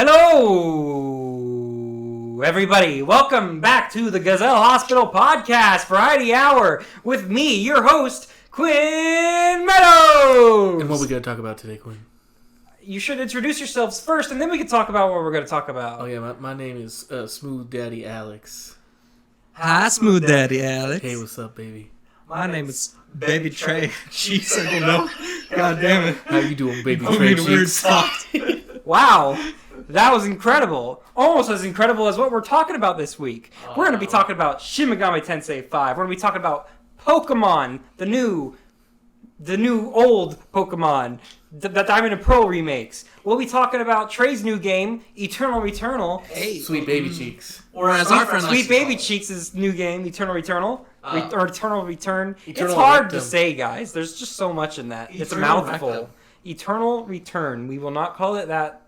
Hello, everybody. Welcome back to the Gazelle Hospital podcast, Variety Hour, with me, your host, Quinn Meadows. And what are we going to talk about today, Quinn? You should introduce yourselves first, and then we can talk about what we're going to talk about. Oh, yeah, my name is Smooth Daddy Alex. Hi, Smooth Daddy Alex. Hey, what's up, baby? My name is Baby Trey. Jeez, I don't know. God damn it. How you doing, Baby Put Trey? me in a weird spot. Wow, that was incredible. Almost as incredible as what we're talking about this week. We're going to be talking about Shin Megami Tensei 5. We're going to be talking about Pokemon, the new old Pokemon, the Diamond and Pearl remakes. We'll be talking about Trey's new game, Eternal Returnal. Hey, Sweet Baby Cheeks. or as our friend Sweet Baby Cheeks' new game, Eternal Returnal. Or Eternal Return. Eternal It's hard Rectum. to say, guys. There's just so much in that. It's a Eternal mouthful. Rectum. Eternal Return. We will not call it that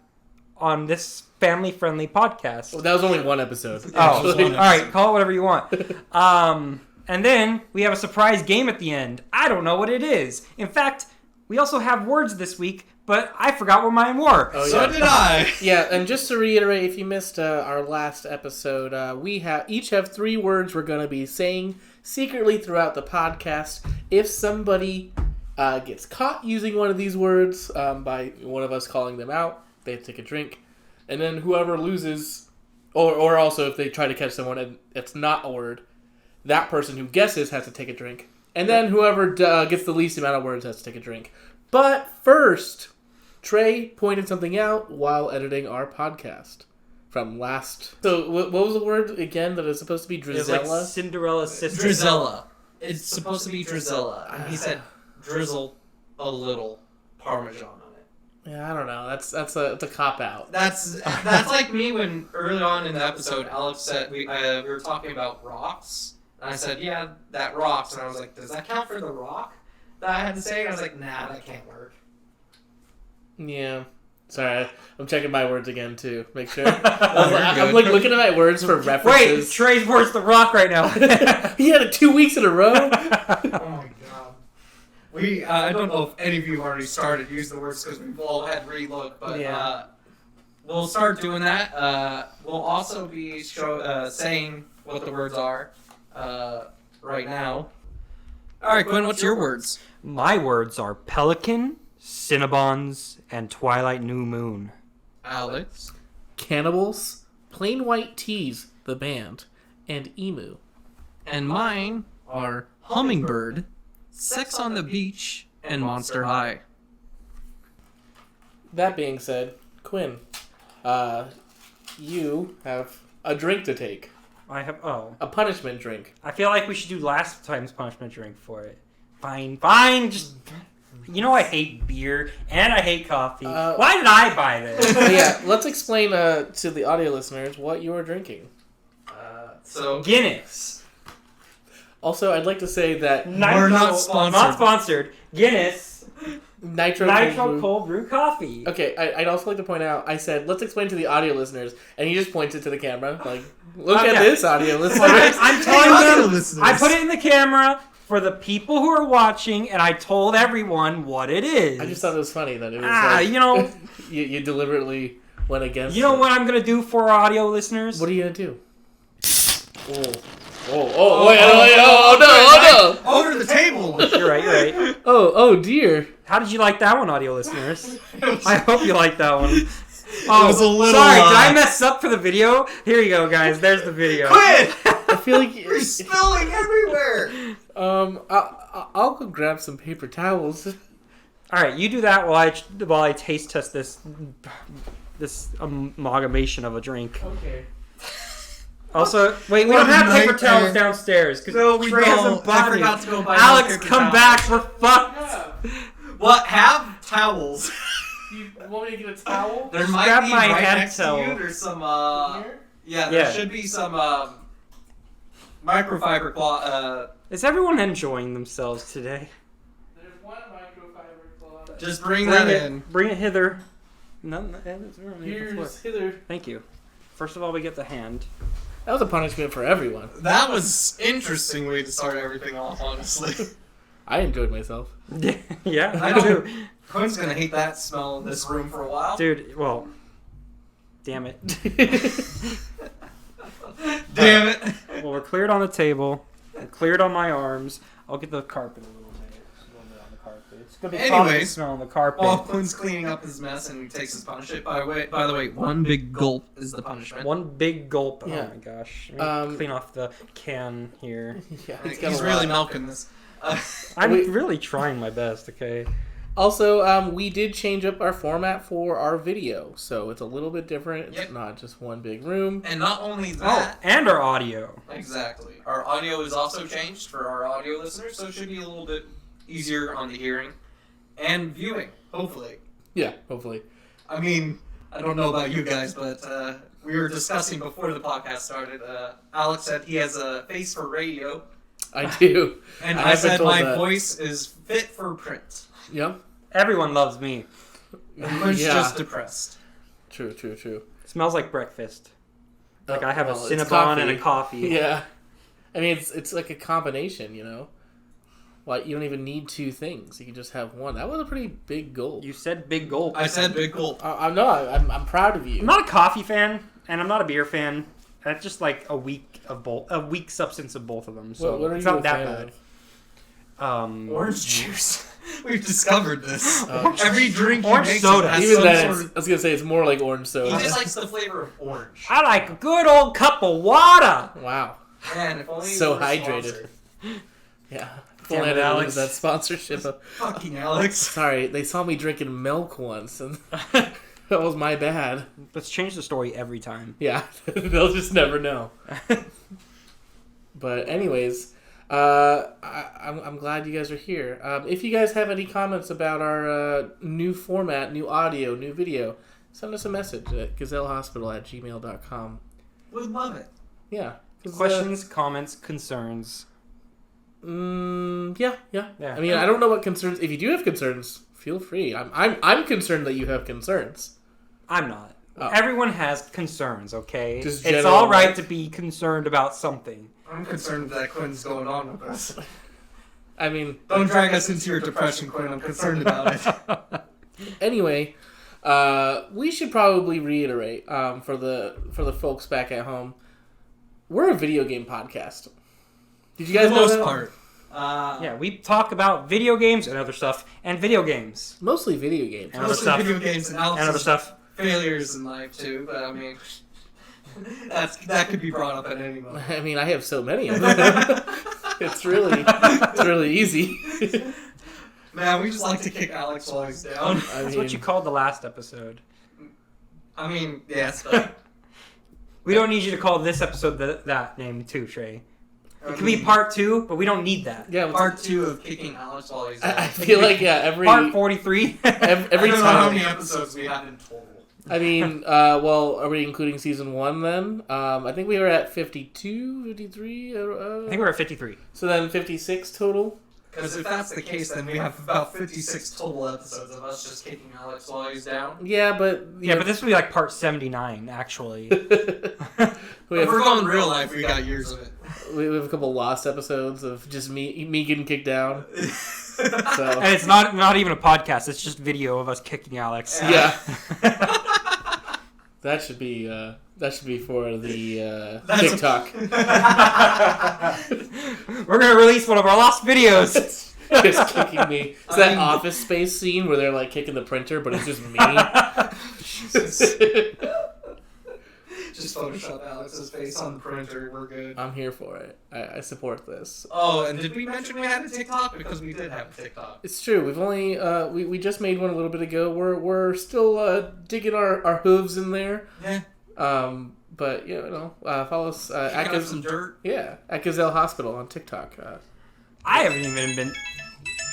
on this family-friendly podcast. Well, that was only one episode. Oh, actually. all right. Call it whatever you want. And then we have a surprise game at the end. I don't know what it is. In fact, we also have words this week, but I forgot what mine were. Oh, So yeah. did I. Yeah, and just to reiterate, if you missed our last episode, we each have 3 words we're going to be saying secretly throughout the podcast. If somebody gets caught using one of these words by one of us calling them out, they have to take a drink. And then whoever loses, or also if they try to catch someone and it's not a word, that person who guesses has to take a drink. And then whoever gets the least amount of words has to take a drink. But first, Trey pointed something out while editing our podcast from last... So, what was the word again that is supposed to be It was Drizella? like Cinderella's sister. Drizella. It's supposed to be Drizella. And he said drizzle a little Parmesan on it. Yeah, I don't know. That's a cop-out. That's like me when early on in the episode, Alex said we were talking about rocks. And I said, yeah, that rocks. And I was like, does that count for the rock that I had to say? And I was like, nah, that can't work. Yeah. Sorry, I'm checking my words again, too. Make sure. I'm like looking at my words for Wait, references. Trey's words the rock right now. He had it 2 weeks in a row? Oh my god. I don't know if any of you already started using the words because we've all had relook, but Yeah. we'll start doing that. We'll also be saying what the words are right now. All right, Quinn, what's your words? My words are Pelican, Cinnabons, and Twilight New Moon. Alex. Cannibals, Plain White Tees, the band, and Emu. And mine are Hummingbird, Sex on the Beach, and Monster High. That being said, Quinn, you have a drink to take. I have A punishment drink. I feel like we should do last time's punishment drink for it. Fine, just... You know I hate beer, and I hate coffee. Why did I buy this? But yeah, let's explain to the audio listeners what you are drinking. So Guinness. Also, I'd like to say that We're not sponsored. Not sponsored. Guinness. Nitro Cold Brew Coffee. Okay, I'd also like to point out, I said, let's explain to the audio listeners, and he just pointed to the camera, like, look at yeah. this, audio listeners. I'm telling audio them, listeners. I put it in the camera for the people who are watching, and I told everyone what it is. I just thought it was funny that it was you know, you deliberately went against you know it. what I'm going to do for our audio listeners? What are you going to do? Oh, no. over the table. You're right. Oh, dear. How did you like that one, audio listeners? I hope you like that one. Oh, was a little, sorry, did I mess up for the video? Here you go, guys. There's the video. Quinn! I feel like... You're spilling everywhere. I'll go grab some paper towels. All right, you do that while I taste test this amalgamation of a drink. Okay. Also, wait, we don't have paper towels downstairs because No, we Trey don't. hasn't bought I forgot to go buy Alex, more paper come towels. back. We're fucked. What? Have towels. You want me to get a towel? There Just might grab be my right hand next towel. to you. There's some, Here? yeah, there Yeah. should be some, microfiber cloth, Is everyone enjoying themselves today? There's one microfiber cloth. just bring that in. Bring it hither. No, it's on the floor. Here's hither. Thank you. First of all, we get the hand. That was a punishment for everyone. That was interesting way to start everything off, honestly. I enjoyed myself. Yeah, I I do. Quinn's gonna hate that smell in this room for a while. Dude, well, Damn it. Damn it. Well, we're cleared on the table. We're cleared on my arms. I'll get the carpet a little bit. Just a little bit on the carpet. It's gonna be Anyways, smelling the carpet. While Quinn's cleaning up his mess and he takes his punishment, by the way, one big gulp is the punishment. One big gulp. Yeah. Oh my gosh. Let me clean off the can here. Yeah, He's really milking this. I'm Wait. really trying my best, okay? Also, we did change up our format for our video, so it's a little bit different. It's Yep. not just one big room. And not only Oh, that, and our audio. exactly, our audio is also changed for our audio listeners, so it should be a little bit easier on the hearing and viewing, hopefully. Yeah, hopefully. I mean, I don't know about you guys, but we were discussing before the podcast started. Alex said he has a face for radio, I do. and I I have been said told my that. voice is fit for print. Yep. Everyone loves me. And Quinn's Yeah. just depressed. True. It smells like breakfast. Like Oh, I have well, a it's Cinnabon and a coffee. Yeah. I mean, it's like a combination, you know? Like, you don't even need two things. You can just have one. That was a pretty big gulp. You said big gulp. I said big gulp. I'm not. I'm proud of you. I'm not a coffee fan, and I'm not a beer fan. That's just like a weak substance of both of them. So What are it's you not a that fan bad. of? Orange juice. We've discovered this. Oh. Every drink Orange he makes soda. has Even some then, sort I was gonna say it's more like orange of... soda. He just likes the flavor of orange. I like a good old cup of water. Wow. Man, if only So we were hydrated. sponsored. Yeah. Damn Full it, Alex. Alex. That sponsorship. Fucking Alex. Sorry, they saw me drinking milk once, and that was my bad. Let's change the story every time. Yeah, they'll just never know. But anyways, I'm glad you guys are here. If you guys have any comments about our new format, new audio, new video, send us a message at gazellehospital@gmail.com. Would love it. Yeah. 'Cause, Questions, comments, concerns. Yeah. Yeah. I mean, I don't know what concerns. If you do have concerns, feel free. I'm concerned that you have concerns. I'm not. Oh. Everyone has concerns, okay? Just It's general, all right right? to be concerned about something. I'm concerned that Quinn's going on with us. I mean, Don't drag us into your depression, Quinn. I'm concerned about it. anyway, we should probably reiterate for the folks back at home, we're a video game podcast. Did you For guys the know most that? part. Yeah, we talk about video games and other stuff, and video games. Mostly video games. And other Mostly stuff. video games and And other Alex's stuff. failures in life, too. But, I mean, that could be brought up at any moment. I mean, I have so many of them. It's really easy. Man, we just like to kick Alex while he's down. That's what you called the last episode. I mean, yes, but... We don't need you to call this episode that name too, Trey. It can be part 2, but we don't need that. Yeah, Part 2 of kicking Alex while he's down. I feel like every Part 43. every I don't know how time. many episodes we have in total. I mean, well, are we including season 1 then? I think we were at 52, 53. I think we're at 53. So then 56 total. Because if that's the case, then we have about 56 total episodes of us just kicking Alex while he's down. Yeah, but Yeah, but this would be like part 79, actually. we If have we're going real life, we got years of it. we have a couple lost episodes of just me getting kicked down. So And it's not even a podcast, it's just video of us kicking Alex. yeah, that should be for the That's TikTok. We're gonna release one of our lost videos. Just kicking me. It's that I mean- Office Space scene where they're like kicking the printer, but it's just me. Just Photoshop Alex's face on the printer. We're good. I'm here for it. I support this. Oh, and did we mention we had a TikTok? Because we did have a TikTok. It's true. We've only we just made one a little bit ago. We're still digging our hooves in there. Yeah. But you know, follow us at Got some dirt. at Gazelle Hospital on TikTok. I haven't even been.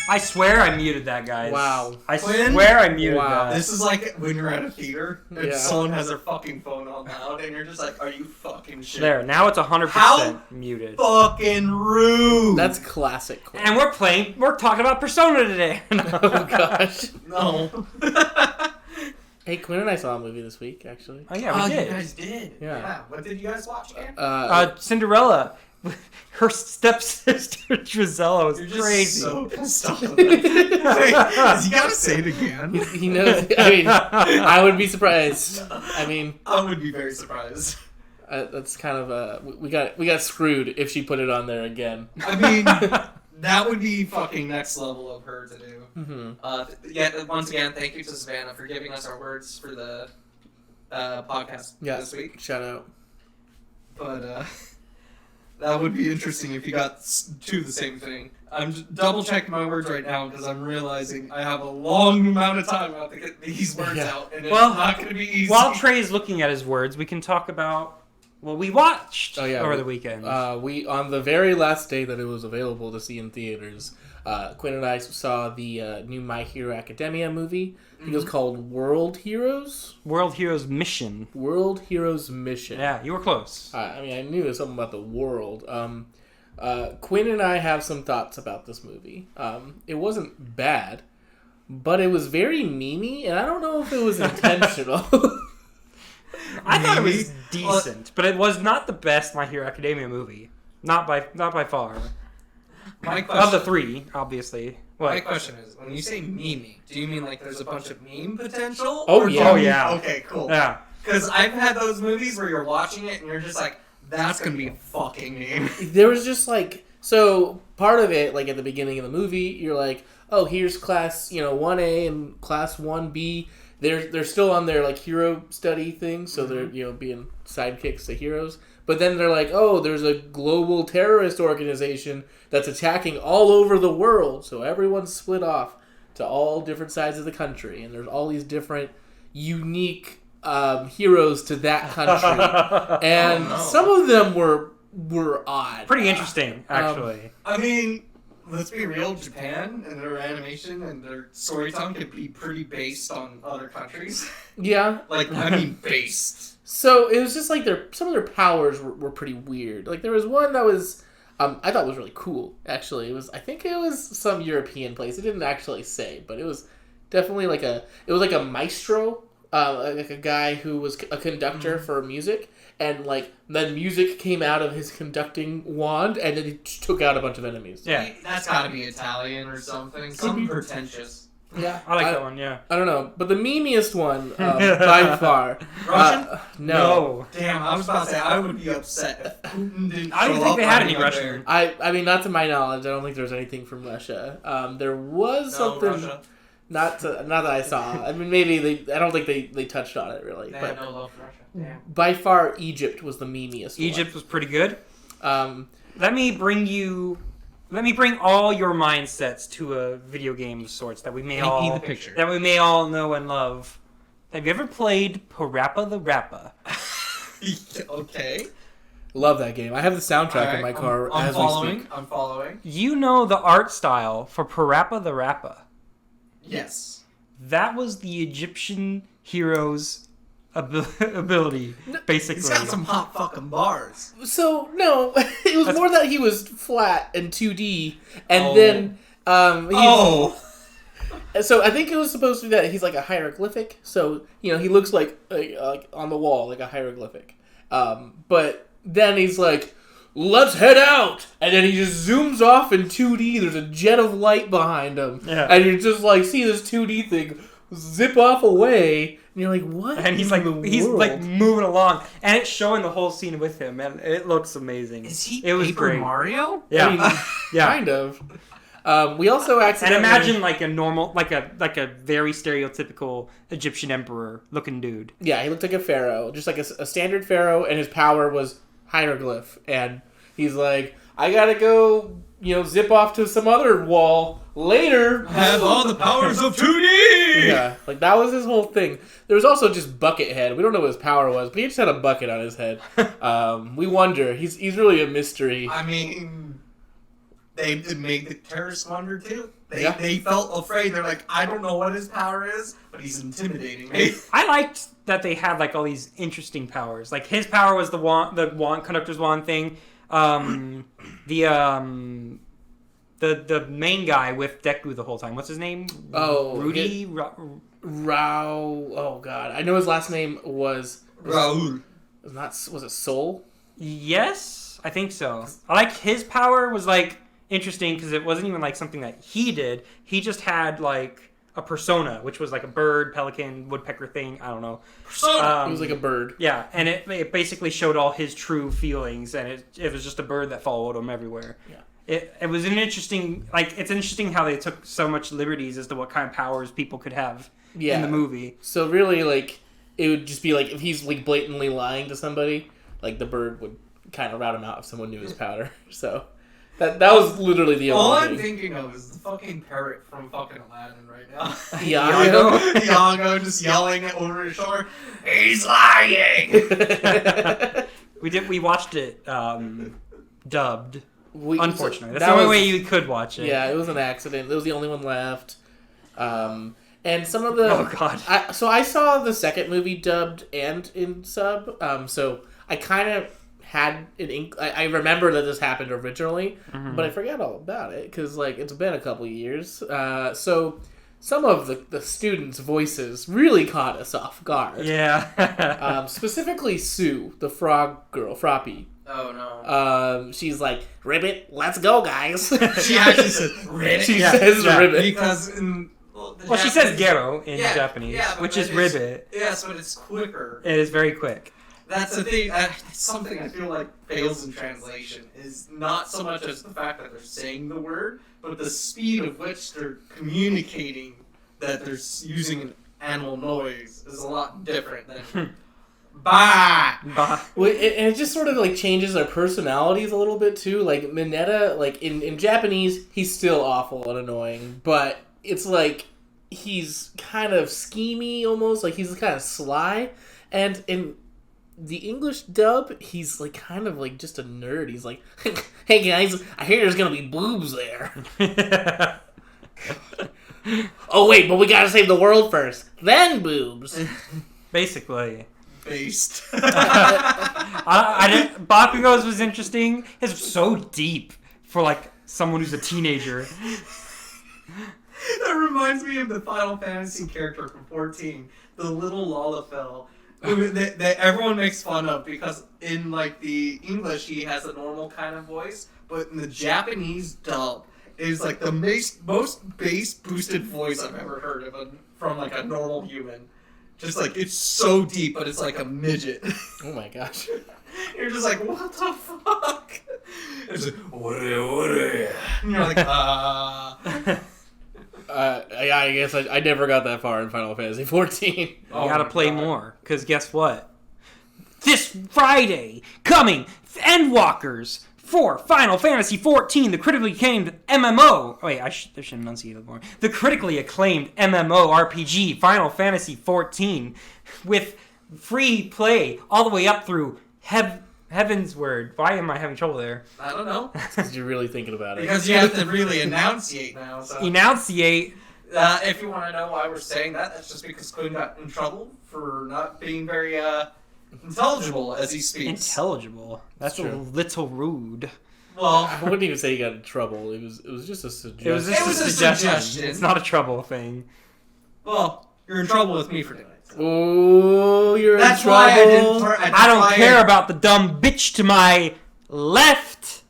I swear I muted that, guys. Wow. I Quinn? swear I muted Wow. that. This is like when you're at a theater and Yeah. someone has their fucking phone on loud and you're just like, are you fucking shit? There, now it's 100% How? muted. Fucking rude. That's classic. Quinn. And we're talking about Persona today. Oh gosh. No. Hey, Quinn and I saw a movie this week, actually. Oh yeah, we did. You guys did. Yeah. What did you guys watch again? Cinderella. Her stepsister Gazelle was You're just crazy. so pissed off. Wait, has he got to say it again? He knows. I mean, I would be surprised. I mean, I would be very surprised. that's kind of we got screwed if she put it on there again. I mean, that would be fucking next level of her to do. Mm-hmm. Once again, thank you to Savannah for giving us our words for the podcast this week. Shout out. But that would be interesting if you got to the same thing. I'm just double checking my words right now because I'm realizing I have a long amount of time to get these words out, and it's not going to be easy. While Trey is looking at his words, we can talk about what we watched over the weekend. We on the very last day that it was available to see in theaters, Quinn and I saw the new My Hero Academia movie. I think it was called World Heroes. World Heroes Mission. World Heroes Mission. Yeah, you were close. I mean, I knew it was something about the world. Quinn and I have some thoughts about this movie. It wasn't bad, but it was very memey, and I don't know if it was intentional. I thought it was decent, but it was not the best My Hero Academia movie. Not by far. My question, Of the three, obviously. What? My question is, when you say meme, do you mean like there's a bunch of meme potential? Oh, Or yeah. do you Oh, mean- yeah. Okay, cool. Yeah. Because I've had those movies where you're watching it and you're just like, that's going to be a fucking meme. There was just like, so part of it, like at the beginning of the movie, you're like, oh, here's class, 1A and class 1B. They're still on their like hero study thing, so they're being sidekicks to heroes. But then they're like, oh, there's a global terrorist organization that's attacking all over the world. So everyone's split off to all different sides of the country, and there's all these different unique heroes to that country, and some of them were odd. Pretty interesting, actually. I mean, let's be real, Japan and their animation and their storytelling could be pretty based on other countries. Yeah. Like, I mean, based. So it was just like some of their powers were pretty weird. Like there was one that was I thought was really cool. Actually, I think it was some European place. It didn't actually say, but it was definitely like a maestro, like a guy who was a conductor for music, and like then music came out of his conducting wand, and then he took out a bunch of enemies. Yeah. That's gotta be Italian or something. Something pretentious. Yeah, I like that one, yeah. I don't know, but the memeiest one by far. Russian? No. Damn, I was about to say, I would be upset if Putin didn't I don't show think up they had on any my Russian. bear. I mean, not to my knowledge, I don't think there's anything from Russia. There was something. Russia. Not that I saw. I mean, maybe I don't think they touched on it really. They But have no love for Russia. Damn. by far, Egypt was the memeiest. Egypt was pretty good. One. Let me bring all your mindsets to a video game of sorts that we may Paint me the picture. that we may all know and love. Have you ever played Parappa the Rappa? Okay. Love that game. I have the soundtrack in my car I'm as following. we speak. I'm following. You know the art style for Parappa the Rappa. Yes. That was the Egyptian hero's ability, basically. He's got some hot fucking bars. So no, it was more that he was flat and 2D, and then So I think it was supposed to be that he's like a hieroglyphic. So he looks like on the wall like a hieroglyphic. But then he's like, let's head out! And then he just zooms off in 2D. There's a jet of light behind him. Yeah. And you just like see this 2D thing zip off away. And you're like, what? And he's like moving along, and it's showing the whole scene with him, and it looks amazing. Is he It was Paper great. Mario? Yeah, I mean, yeah. kind of. We also And accidentally... imagine like a normal, like a very stereotypical Egyptian emperor looking dude. Yeah, he looked like a pharaoh. Just like a standard pharaoh, and his power was hieroglyph. And he's like, I gotta go, zip off to some other wall later. Have all the powers of 2D! Yeah, like that was his whole thing. There was also just Buckethead. We don't know what his power was, but he just had a bucket on his head. We wonder. He's really a mystery. I mean, they made the terrorists wonder too. Yeah. They felt afraid. They're like, I don't know what his power is, but he's intimidating me. I liked that they had like all these interesting powers. Like his power was the wand conductor's wand thing. The main guy with Deku the whole time. What's his name? Oh, Rudy. Oh god, I know his last name was Raul. was it Soul? Yes, I think so. I like his power was like interesting because it wasn't even like something that he did. He just had like a persona, which was like a bird, pelican, woodpecker thing. I don't know. Persona. It was like a bird. Yeah, and it basically showed all his true feelings, and it was just a bird that followed him everywhere. Yeah. It was an interesting, like, it's interesting how they took so much liberties as to what kind of powers people could have in the movie. So really, like, it would just be like if he's like blatantly lying to somebody, like the bird would kind of route him out if someone knew his power. So that was literally the only All thing. I'm thinking of is the fucking parrot from fucking Aladdin right now. Iago? Iago just yelling over his shoulder, he's lying! We watched it dubbed. Unfortunately. That's that the only was- way you could watch it. Yeah, it was an accident. It was the only one left. And some of the... Oh, God. I saw the second movie dubbed and in sub. So I kind of had an... I remember that this happened originally, but I forgot all about it because, like, it's been a couple years. So some of the students' voices really caught us off guard. Yeah. Specifically Sue, the frog girl, Froppy. Oh no. She's like, Ribbit, let's go, guys. She actually says ribbit. She Yeah, says yeah. Ribbit. Because Well, she says gero in Yeah, Japanese, yeah, but which is it's- ribbit. Yes, but it's quicker. It is very quick. That's the thing. That's something I feel like fails in translation. Is not so much as the fact that they're saying the word, but the speed of which they're communicating that they're using an animal noise is a lot different than bah. Bah. Well, and it just sort of like changes their personalities a little bit too. Like Mineta, like in Japanese, he's still awful and annoying, but it's like he's kind of schemy almost, like he's kind of sly. And in the English dub, he's like kind of like just a nerd. He's like, "Hey guys, I hear there's gonna be boobs there." Oh wait, but we gotta save the world first, then boobs. Basically. Based. I didn't. Bakugo's was interesting. His was so deep for like someone who's a teenager. That reminds me of the Final Fantasy character from 14, the little Lalafell, who that everyone makes fun of because in like the English he has a normal kind of voice, but in the Japanese dub is like the most bass boosted voice I've ever heard of from like a normal human. Just like it's so deep, but it's like a midget. Oh my gosh. You're just like, what the fuck? It's like, what? And you're like, Yeah, I guess I never got that far in Final Fantasy 14. You Oh gotta my play God. more, because guess what? This Friday, coming, Endwalkers for Final Fantasy XIV, the critically acclaimed MMO. Oh, wait, I should enunciate it more. The critically acclaimed MMO RPG, Final Fantasy XIV, with free play all the way up through Heaven's Word. Why am I having trouble there? I don't know. Because you're really thinking about it. Because you have to really enunciate now. So. Enunciate. If you want to know why we're saying that, that's just because Quinn got in trouble for not being very intelligible as he speaks. Intelligible. That's a true. little rude. Well, I wouldn't even say he got in trouble. It was just a suggestion. It was just It was a a suggestion. suggestion. It's not a trouble thing. well, you're in trouble with me for doing it. So. Oh, you're That's in why trouble. I don't care about the dumb bitch to my left.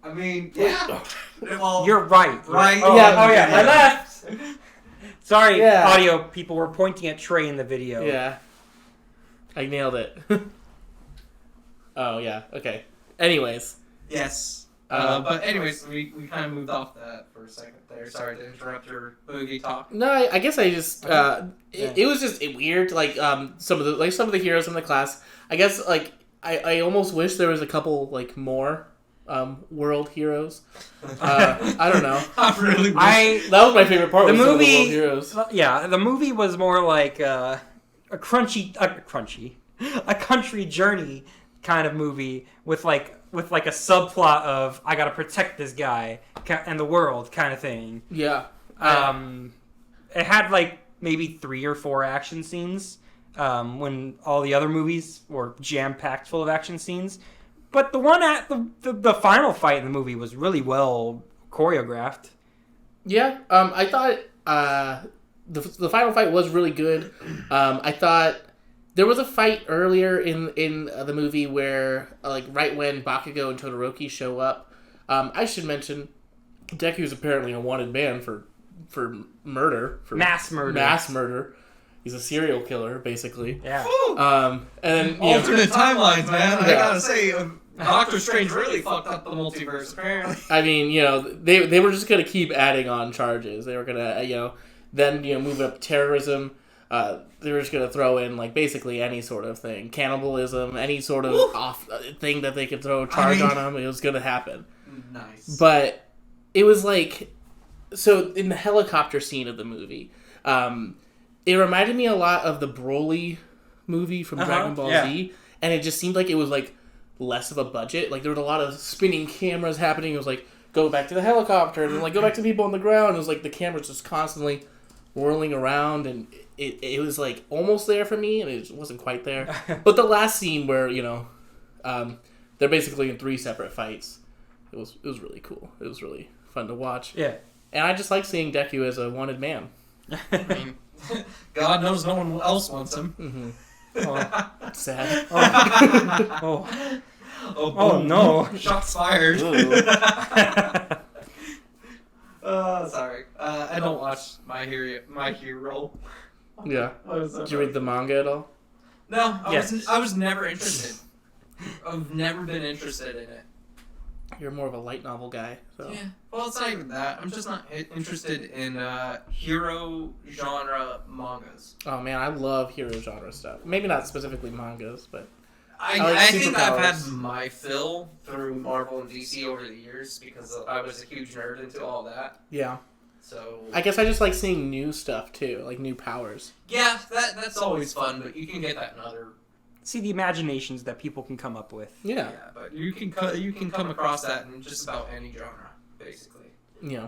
I mean, yeah. Well, You're right. Right. Oh, Yeah. oh yeah, my left. Sorry, Yeah. audio people. We're pointing at Trey in the video. Yeah. I nailed it. Oh, yeah. Okay. Anyways. Yes. But anyways, we kind of moved off that for a second there. Sorry to interrupt your movie talk. No, I guess I just it was just weird. Like some of the heroes in the class. I guess like I almost wish there was a couple like more world heroes. I don't know. I really wish. That was my favorite part. The was some of movie- world heroes. Yeah, the movie was more like a country journey kind of movie with like a subplot of I gotta protect this guy and the world kind of thing. Yeah. It had like maybe 3 or 4 action scenes when all the other movies were jam-packed full of action scenes. But the one at the final fight in the movie was really well choreographed. Yeah. I thought the final fight was really good. I thought there was a fight earlier in the movie where like right when Bakugo and Todoroki show up. I should mention Deku's apparently a wanted man for murder, for mass murder. He's a serial killer, basically. Yeah. And then alternate timelines, man. I gotta say, Doctor Strange really fucked up the multiverse. Apparently. I mean, they were just gonna keep adding on charges. They were gonna, then move up terrorism. They were just gonna throw in like basically any sort of thing, cannibalism, any sort of off thing that they could throw a charge on him. It was gonna happen. Nice. But it was like, so in the helicopter scene of the movie, it reminded me a lot of the Broly movie from Dragon Ball Z, and it just seemed like it was like less of a budget. Like there was a lot of spinning cameras happening. It was like go back to the helicopter and then like go back to people on the ground. It was like the camera's just constantly whirling around, and it was like almost there for me, and it just wasn't quite there. But the last scene where they're basically in 3 separate fights, it was really cool. It was really fun to watch. Yeah, and I just like seeing Deku as a wanted man. I mean, God knows no one else wants him. Mm-hmm. Oh, sad. Oh no! Shots fired. Sorry. I don't watch My Hero. Yeah. Did you read the manga at all? No, Yes. I was never interested. I've never been interested in it. You're more of a light novel guy. So. Yeah. Well, it's not even that. I'm just not interested in hero genre mangas. Oh man, I love hero genre stuff. Maybe not specifically mangas, but I like think I've had superpowers. my fill through Marvel and DC over the years because I was a huge nerd into all that. yeah. So I guess I just like seeing new stuff too, like new powers. yeah, that's always fun, but you can get that in other. See the imaginations that people can come up with. Yeah. Yeah, but you can come across that in just about any genre, basically. Yeah.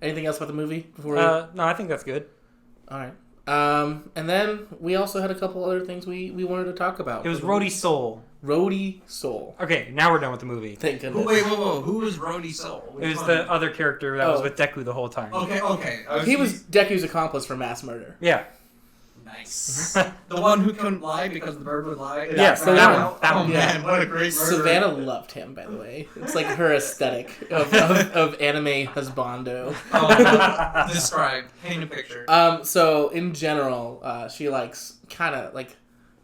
Anything else about the movie before? No, I think that's good. All right. And then we also had a couple other things we wanted to talk about. It was Rhodey Soul. Rhodey Soul. Okay, now we're done with the movie. Thank goodness. Wait, whoa. Who was Rhodey Soul? It was the other character that was with Deku the whole time. Okay. He was Deku's accomplice for mass murder. Yeah. Nice. The one who couldn't lie because the bird would lie? Yes, so that one. Oh, man, what a great murder. Savannah loved him, by the way. It's like her aesthetic of anime husbando. Oh, describe. Paint a picture. So in general, she likes kind of like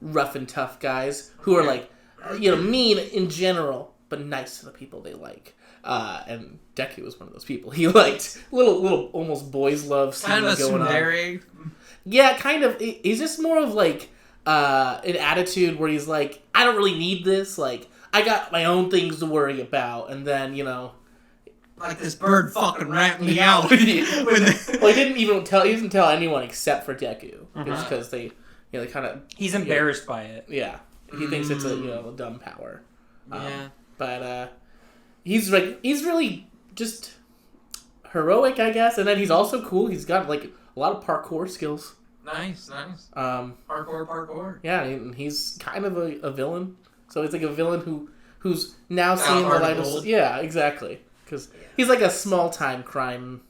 rough and tough guys who are like, mean in general, but nice to the people they like. And Deku was one of those people. He liked little almost boys love scene Kind of a going on. tsundere. Yeah, kind of. He's just more of like an attitude where he's like, I don't really need this. Like, I got my own things to worry about. And then, Like this bird fucking rat me out. well, he didn't tell anyone except for Deku, just because they kind of. He's embarrassed by it. Yeah, he thinks it's a dumb power. Yeah. But he's really just heroic, I guess, and then he's also cool. He's got like a lot of parkour skills. Nice. Parkour. Yeah, and he's kind of a villain. So it's like a villain who's now seeing the light of... Yeah, exactly. Because he's like a small-time crime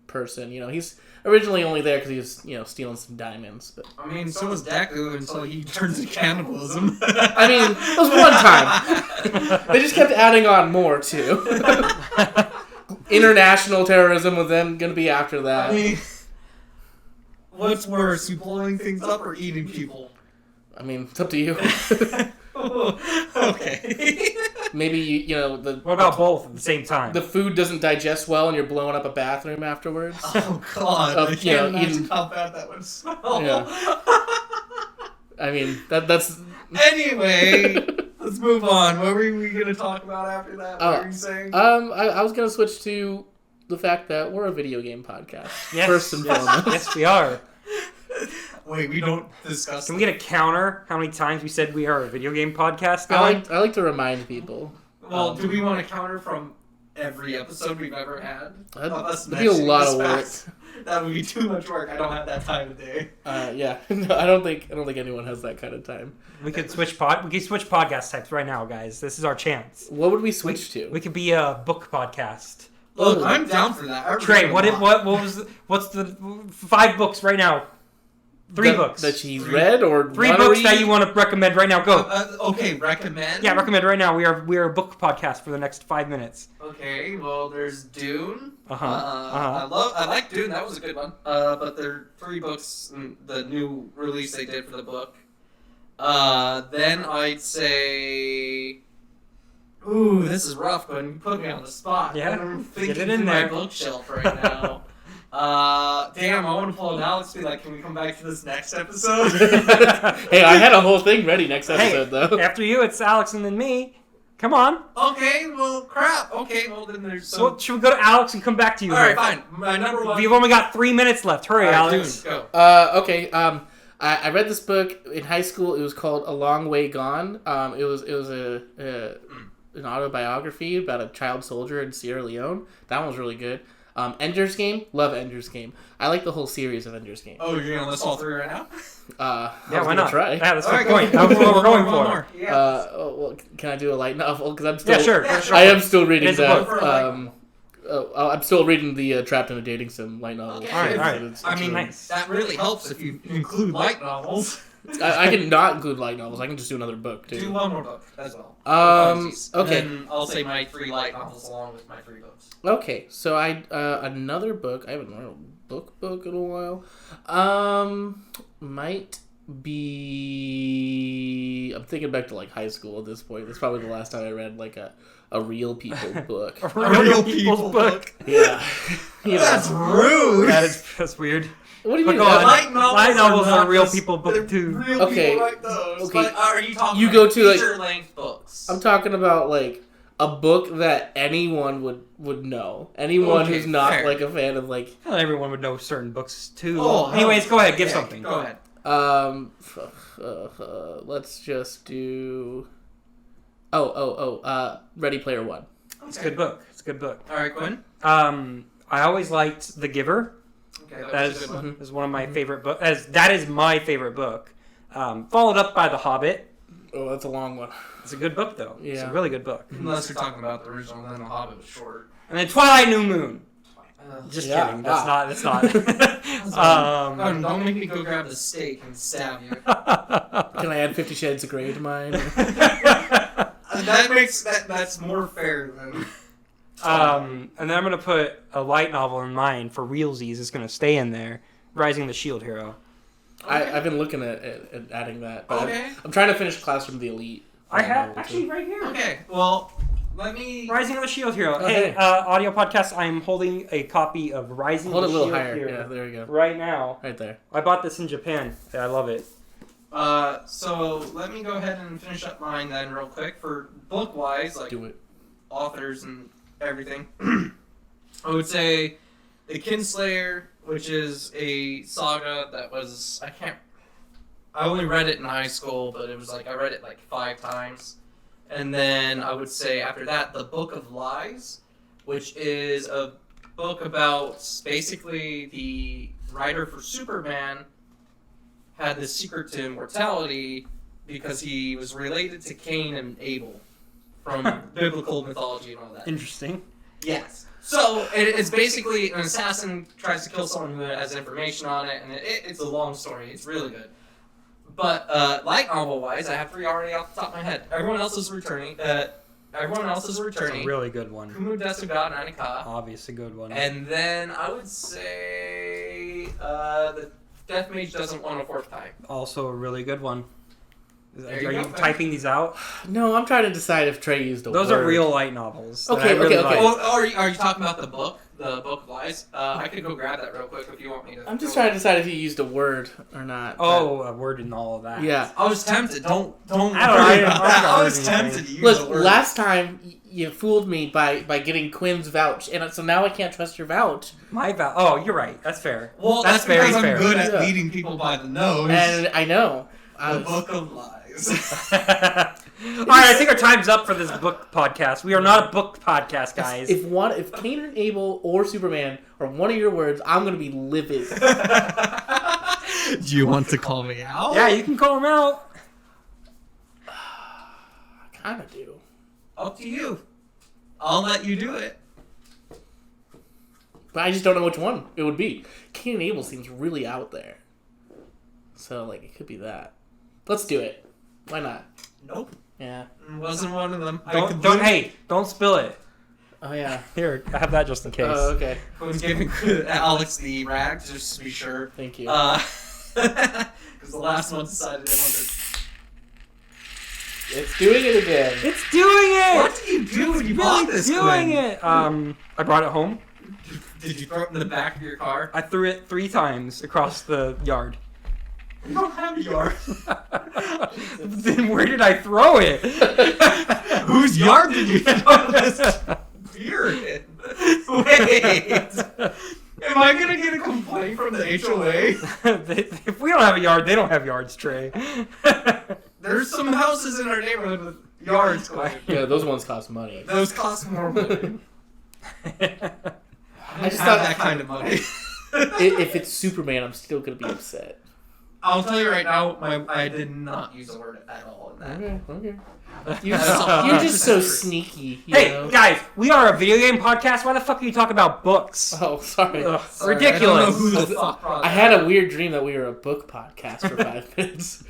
person. He's originally only there because he was, stealing some diamonds. But I mean, so was Deku until he turns to cannibalism. I mean, it was one time. They just kept adding on more, too. International terrorism was then going to be after that. I mean, what's worse, you blowing things up or eating people? I mean, it's up to you. Okay. Maybe, What about both at the same time? the food doesn't digest well and you're blowing up a bathroom afterwards. Oh, God. Of, I can't imagine eating- how bad that would smell. Yeah. I mean, that's... Anyway, let's move on. What were we going to talk about after that? What were you saying? I was going to switch to the fact that we're a video game podcast. Yes. First and foremost. Yes, we are. Wait, we don't discuss. Can we get a counter? How many times we said we are a video game podcast? Going? I like to remind people. Well, do we want to counter from every episode we've ever had? That'd be a lot of work. That would be too much work. I don't have that time of day. Yeah, no, I don't think anyone has that kind of time. We could switch podcast types right now, guys. This is our chance. What would we switch to? We could be a book podcast Look, I'm down for that. Trey, what's the 5 books right now? 3 books that she's read or 3 books that you want to recommend right now. Go. Okay, recommend. Yeah, recommend right now. We are a book podcast for the next 5 minutes. Okay, well, there's Dune. Uh-huh. I like Dune. That was a good one. But there are 3 books in the new release they did for the book. Then I'd say. Ooh, this is rough, Quinn. You put me on the spot. Yeah, I'm thinking get it in through there. my bookshelf right now. Damn, I want to pull an Alex and be like, can we come back to this next episode? Hey, I had a whole thing ready next episode, though. After you, it's Alex and then me. Come on. Okay, well, crap. Okay, well, then there's some... So, should we go to Alex and come back to you? Alright, fine. My number 1... We've only got 3 minutes left. Hurry, Alex. Dune, go. Okay, I read this book in high school. It was called A Long Way Gone. It was an autobiography about a child soldier in Sierra Leone. That one was really good. Ender's Game, love Ender's Game. I like the whole series of Ender's Game. Oh, you're gonna list all 3 right now? Yeah, why not? Try. Yeah, that's the point. That's what we're going for. Yeah. Well, can I do a light novel? Because I'm still. Yeah, sure. I am still reading It is a that. book. I'm still reading the Trapped in a Dating Sim light novel. Okay. All right. It's I mean, nice. that really helps if you include light novels. I can not include light novels. I can just do another book too. Do 1 more book as well. Okay. And I'll say my 3 light novels along with my 3 books. Okay, so another book. I haven't read a book in a while. Might be. I'm thinking back to like high school at this point. That's probably the last time I read like a real people book. A real people's book. Yeah. That's rude. That's weird. What do you mean? Go on. Light novels are a real just- people book they're too. Real Okay. people write those. Okay. But are you talking You go to, like- feature-length books? I'm talking about like a book that anyone would know. Anyone Okay, who's not fair. like a fan of like Well, everyone would know certain books too. Oh, Anyways, go ahead. Give yeah, something. Go ahead. let's just do Ready Player One. It's a good book. It's a good book. All right, Quinn. I always liked The Giver. Okay, That was a good one. is one of my favorite books. That is my favorite book. Followed up by The Hobbit. Oh, that's a long one. It's a good book though. It's a Yeah. really good book. Unless you're talking about the original, then The Hobbit was short. And then Twilight New Moon. Just Yeah. kidding. That's not. Don't make me go grab the steak and stab you. Can I add 50 Shades of Grey to mine? That makes that's more fair than. And then I'm gonna put a light novel in mine for realsies. It's gonna stay in there. Rising of the Shield Hero. I've been looking at adding that. But Okay. I'm trying to finish Classroom of the Elite. I have actually right here. Okay, well, let me. Rising of the Shield Hero. Okay. Hey, audio podcast. I'm holding a copy of Rising Hold of it a the little Shield higher. Hero Yeah, there you go. right now. Right there. I bought this in Japan. I love it. So let me go ahead and finish up mine then real quick for book-wise, like Do it. authors and everything. I would say The Kinslayer, which is a saga that was I only read it in high school, but it was like I read it like 5 times. And then I would say after that, The Book of Lies, which is a book about basically the writer for Superman had this secret to immortality because he was related to Cain and Abel from biblical mythology and all that. Interesting. Yes. So it's basically an assassin tries to kill someone who has information on it, and it's a long story. It's really good. But light novel wise, I have 3 already off the top of my head. Everyone else is returning. It's a really good one. Kumu Desuga Nanika. Obviously, good one. And then I would say the Death Mage Doesn't Want a Fourth Time. Also, a really good one. There you Are go, you man. typing these out? No, I'm trying to decide if Trey used a Those word. are real light novels. that Okay, I really okay. like. Oh, are you talking about the book of lies? I could go grab that real quick if you want me to. I'm just trying to decide if you used a word or not. Oh, a word in all of that. Yeah. I was tempted. Don't. I don't know. I was tempted to use the Look, word. last time you fooled me by getting Quinn's vouch, and so now I can't trust your vouch. Oh, you're right. That's fair. Well, that's that's because very I'm fair. good at Yeah. leading people by the nose. And I know. The Book of Lies. All right, I think our time's up for this book podcast. We are not a book podcast, guys. If Cain and Abel or Superman are one of your words, I'm gonna be livid. Do you want to call me out? Yeah, you can call them out. I kind of do. Up to you. I'll let you do it. But I just don't know which one it would be. Cain and Abel seems really out there. So, like, it could be that. Let's do it. Why not? Nope. Yeah. Wasn't one of them. Don't spill it. Oh, yeah. Here, I have that just in case. Oh, okay. I was giving Alex the rag, just to be sure. Thank you. Because the last one decided it wanted. It's doing it again. It's doing it! What did you do when you bought this, doing Quinn? it! I brought it home. Did you throw it in the back of your car? I threw it 3 times across the yard. You don't have a yard. Then where did I throw it? Whose yard did you throw this beer in? Wait. Am I gonna get a complaint from the HOA? If we don't have a yard, they don't have yards, Trey. There's some houses in our neighborhood with yards. Yeah, those ones cost money. Those cost more money. I just have thought that kind of money. If it's Superman, I'm still gonna be upset. I'll tell you right now, I did not use the word at all in that. Okay. You're just so sneaky. Hey, know? guys, we are a video game podcast. Why the fuck are you talking about books? Oh, sorry. Sorry, Ridiculous. I don't know who the fuck brought I had a weird dream that we were a book podcast for 5 minutes.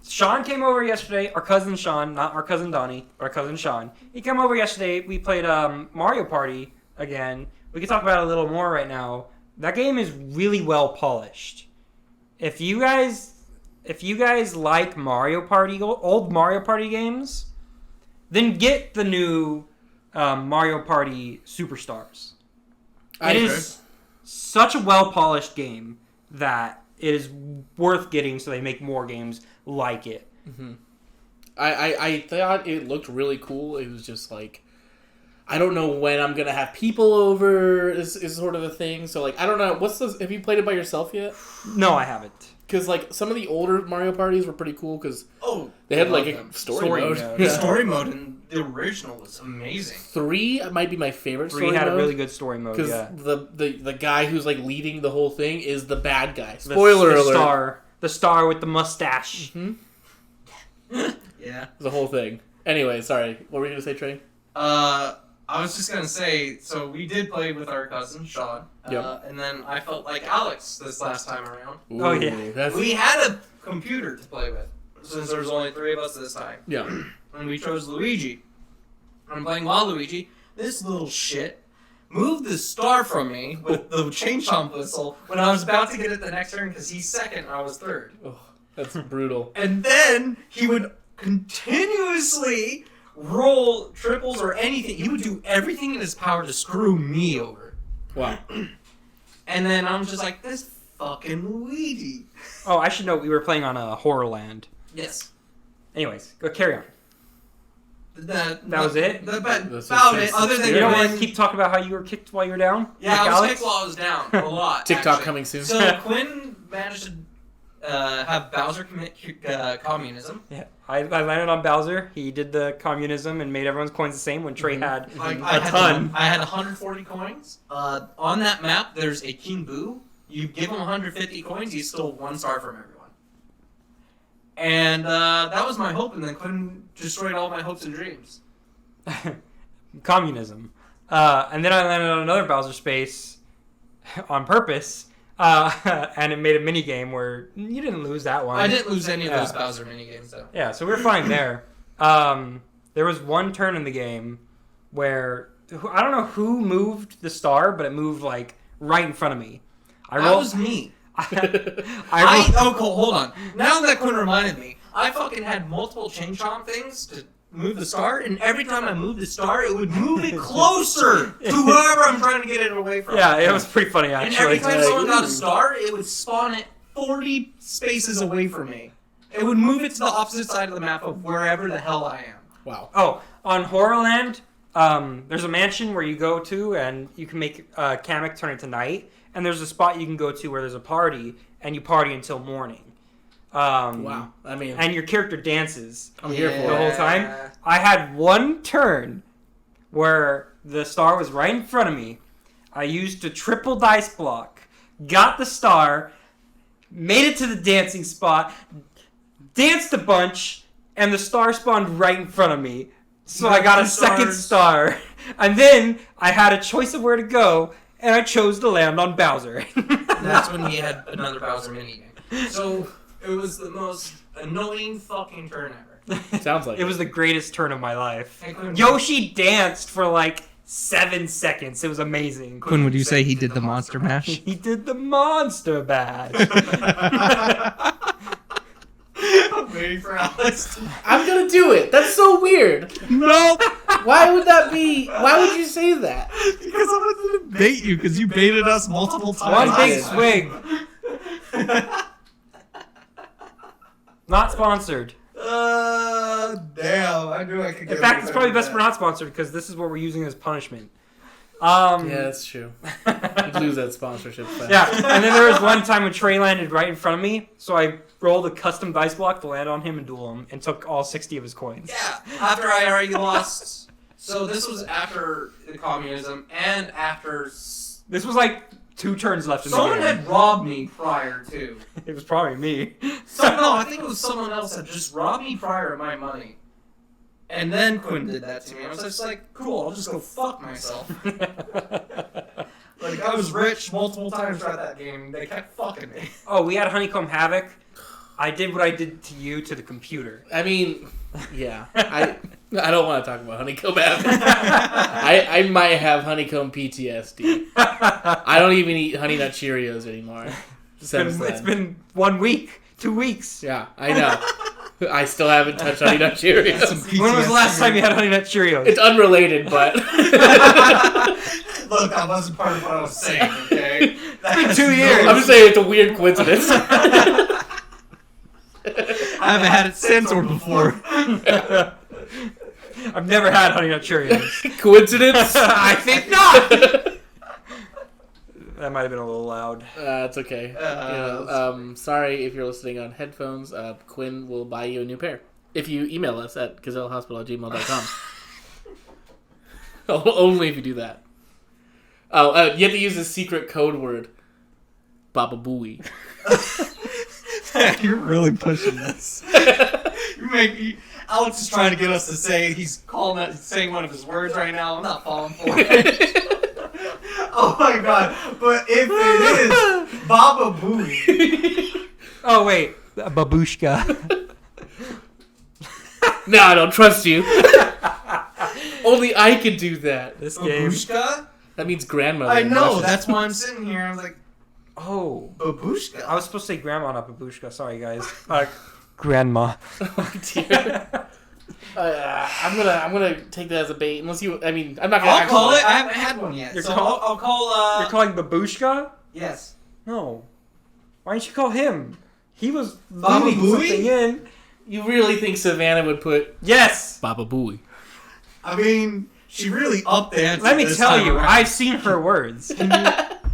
Sean came over yesterday. Our cousin Sean, not our cousin Donnie, but our cousin Sean. He came over yesterday. We played Mario Party again. We can talk about it a little more right now. That game is really well polished. If you guys like Mario Party, old Mario Party games, then get the new Mario Party Superstars. It is such a well polished game that it is worth getting, so they make more games like it. Mm-hmm. I thought it looked really cool. It was just like, I don't know when I'm gonna have people over is sort of a thing. So like, I don't know. Have you played it by yourself yet? No, I haven't. Because like some of the older Mario parties were pretty cool because they I had love like them. a story mode. mode. The Yeah. story mode in the original was amazing. 3 might be my favorite. 3 had a really good story mode. because Yeah. the guy who's like leading the whole thing is the bad guy. Spoiler alert. The star with the mustache. Mm-hmm. Yeah. The whole thing. Anyway, sorry. What were you gonna say, Trey? I was just gonna say, so we did play with our cousin Sean, Yep. and then I felt like Alex this last time around. Oh, yeah. That's, We had a computer to play with, since there was only 3 of us this time, yeah. and we chose Luigi. I'm playing Waluigi. This little shit moved the star from me with the chain chomp whistle when I was about to get it the next turn because he's second and I was third. Oh, that's brutal. And then he would continuously roll triples or anything. He would do everything in his power to screw me over. Wow. And then I'm just like, this fucking Luigi. Oh, I should note we were playing on a Horrorland. Yes. Anyways, go carry on. That was it? About That's it. Other than You don't want Quinn- to keep talking about how you were kicked while you were down? Yeah, Like I was Alex? kicked while I was down a lot. TikTok actually. coming soon. So Quinn managed to have Bowser commit communism. Yeah, I landed on Bowser. He did the communism and made everyone's coins the same when Trey had I a ton. I had 140 coins. On that map, there's a King Boo. You give him 150 coins, he's still 1 star from everyone. And that was my hope, and then Quinn destroyed all my hopes and dreams. Communism. And then I landed on another Bowser space on purpose. And it made a mini game where you didn't lose that one. I didn't lose any of those Bowser minigames, though. Yeah, so we were fine there. There was one turn in the game where I don't know who moved the star, but it moved like right in front of me. That was me. Hold on. Now that Quinn reminded me, I fucking had multiple chain chomp things to move the star, and every time I moved the star, it would move it closer to whoever I'm trying to get it away from. Yeah, it was pretty funny And actually. every time someone got a star, it would spawn it 40 spaces away from me. It would move it to the opposite side of the map of wherever the hell I am. Wow. Oh, on Horrorland, there's a mansion where you go to and you can make Kamek turn into night, and there's a spot you can go to where there's a party, and you party until morning. Wow. I mean, And your character dances I'm here for the it. whole time. I had one turn where the star was right in front of me. I used a triple dice block, got the star, made it to the dancing spot, danced a bunch, and the star spawned right in front of me. So I got a second star. And then I had a choice of where to go, and I chose to land on Bowser. That's when we had another Bowser minigame. So it was the most annoying fucking turn ever. Sounds like it was the greatest turn of my life. Hey, Quinn, Yoshi danced for like 7 seconds. It was amazing. Quinn, would you say he did the monster mash? He did the monster bash. I'm waiting for Alex. I'm gonna do it. That's so weird. No, Why would that be? Why would you say that? because I wanted to bait you because you baited us multiple times. One big swig. Not sponsored. Damn. I knew I could get In fact, it's probably best we're not sponsored because this is what we're using as punishment. Yeah, that's true. You'd lose that sponsorship fast. Yeah, and then there was one time when Trey landed right in front of me, so I rolled a custom dice block to land on him and duel him, and took all 60 of his coins. Yeah, after I already lost. So this was after the communism and after... This was like 2 turns left in the Someone game. had robbed me prior to. It was probably me. No, I think it was someone else that just robbed me prior of my money. And then Quinn did that to me. I was just like, cool, I'll just go fuck myself. Like, I was rich multiple times throughout that game. They kept fucking me. Oh, we had Honeycomb Havoc. I did what I did to you to the computer. I mean, yeah. I don't want to talk about honeycomb havoc. I might have honeycomb PTSD. I don't even eat Honey Nut Cheerios anymore. It's been 1 week, 2 weeks. Yeah, I know. I still haven't touched Honey Nut Cheerios. When was the last time you had Honey Nut Cheerios? It's unrelated, but... Look, that wasn't part of what I was saying, okay? It's been 2 years. I'm just saying it's a weird coincidence. I haven't had it since or before. I've never had Honey Nut Cheerios. Coincidence? I think not. That might have been a little loud. It's okay. Sorry if you're listening on headphones. Quinn will buy you a new pair if you email us at gazellehospital@gmail.com. Only if you do that. Oh, you have to use a secret code word. Baba Booey. You're really pushing this. Alex is trying to get us to say he's saying one of his words right now. I'm not falling for it. Oh my god! But if it is Baba Booey. Oh wait, babushka. No, I don't trust you. Only I can do that. This game. Babushka? That means grandmother. I in know. Russian. That's why I'm sitting here. I was like, Oh, babushka. I was supposed to say grandma, not babushka. Sorry, guys. Grandma. Oh dear. I'm gonna take that as a bait. Unless you, I mean, I'm not gonna. I'll call it. I haven't had one yet. You're So call- I'll call. You're calling babushka? Yes. No. Why didn't you call him? He was Baba leading Booey? something in. You really think Savannah would put Yes. Baba Booey? I mean, she really upped the ante. Let me this tell time you, around. I've seen her words.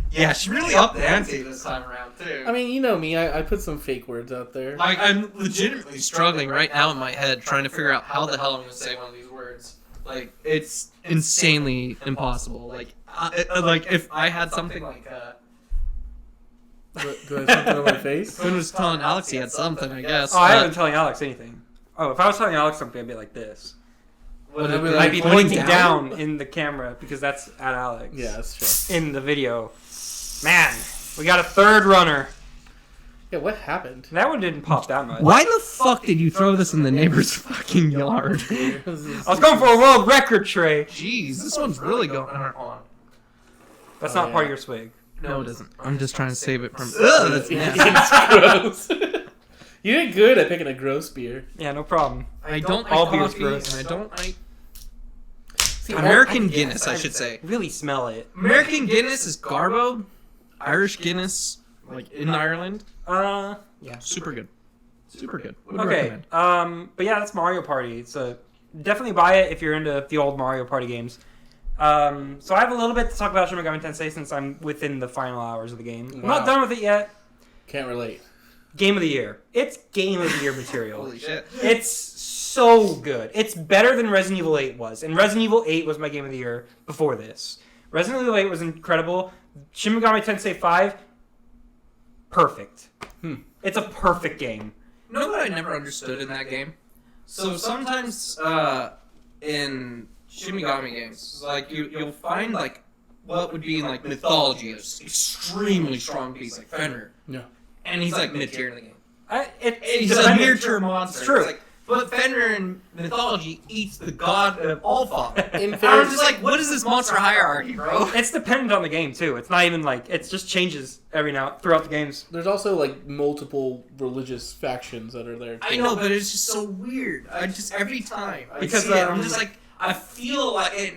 Yeah, she really upped the ante this time around too. I mean, you know me. I put some fake words out there. Like, I'm legitimately struggling right now in my head trying to figure out how the hell I'm going to say one of these words. Like, it's insanely impossible. Like, if I had something like, Do I have something on my face? Quinn was telling Alex he had something, I guess. Oh, I haven't been telling Alex anything. Oh, if I was telling Alex something, I'd be like this. Would I'd be I'd be pointing pointing down in the camera because that's at Alex. Yeah, that's true. In the video. Man, we got a third runner. Yeah, what happened? That one didn't pop that much. Why the fuck did you throw this in the neighbor's fucking yard? I was going for a world record, Trey. Jeez, this one's really going on. That's Oh, not part of yeah. your swig. No, it isn't. I'm just trying to save it from. Ugh, that's nasty. It's gross. You did good at picking a gross beer. Yeah, no problem. I don't like All beer's coffee, gross. and I don't like See, American Guinness, I should say. Really smell it. American Guinness is Garbo. Irish Guinness, like in Ireland, Yeah. super good. Super good. Would Okay. recommend. But yeah, that's Mario Party. So definitely buy it if you're into the old Mario Party games. So I have a little bit to talk about Shin Megami Tensei since I'm within the final hours of the game. I'm Wow. not done with it yet. Can't relate. Game of the year. It's Game of the Year material. Holy shit. It's so good. It's better than Resident Evil 8 was. And Resident Evil 8 was my Game of the Year before this. Resident Evil 8 was incredible. Shin Megami Tensei 5, perfect. It's a perfect game. You know what I never understood in that game? So sometimes in Shin Megami games, like you'll find like what would be in like mythology, an extremely strong beast like Fenrir. Yeah. And he's like mid tier in the game. He's He's a near-term monster. It's true. It's like, but Fenrir in mythology eats the god of all father. In I fairness, was just like, what is this monster hierarchy, bro? It's dependent on the game too. It's not even like it just changes throughout the games. there's also like multiple religious factions that are there. I know, but it's just so weird. I just every time Because, see it, I'm just like, I feel like it.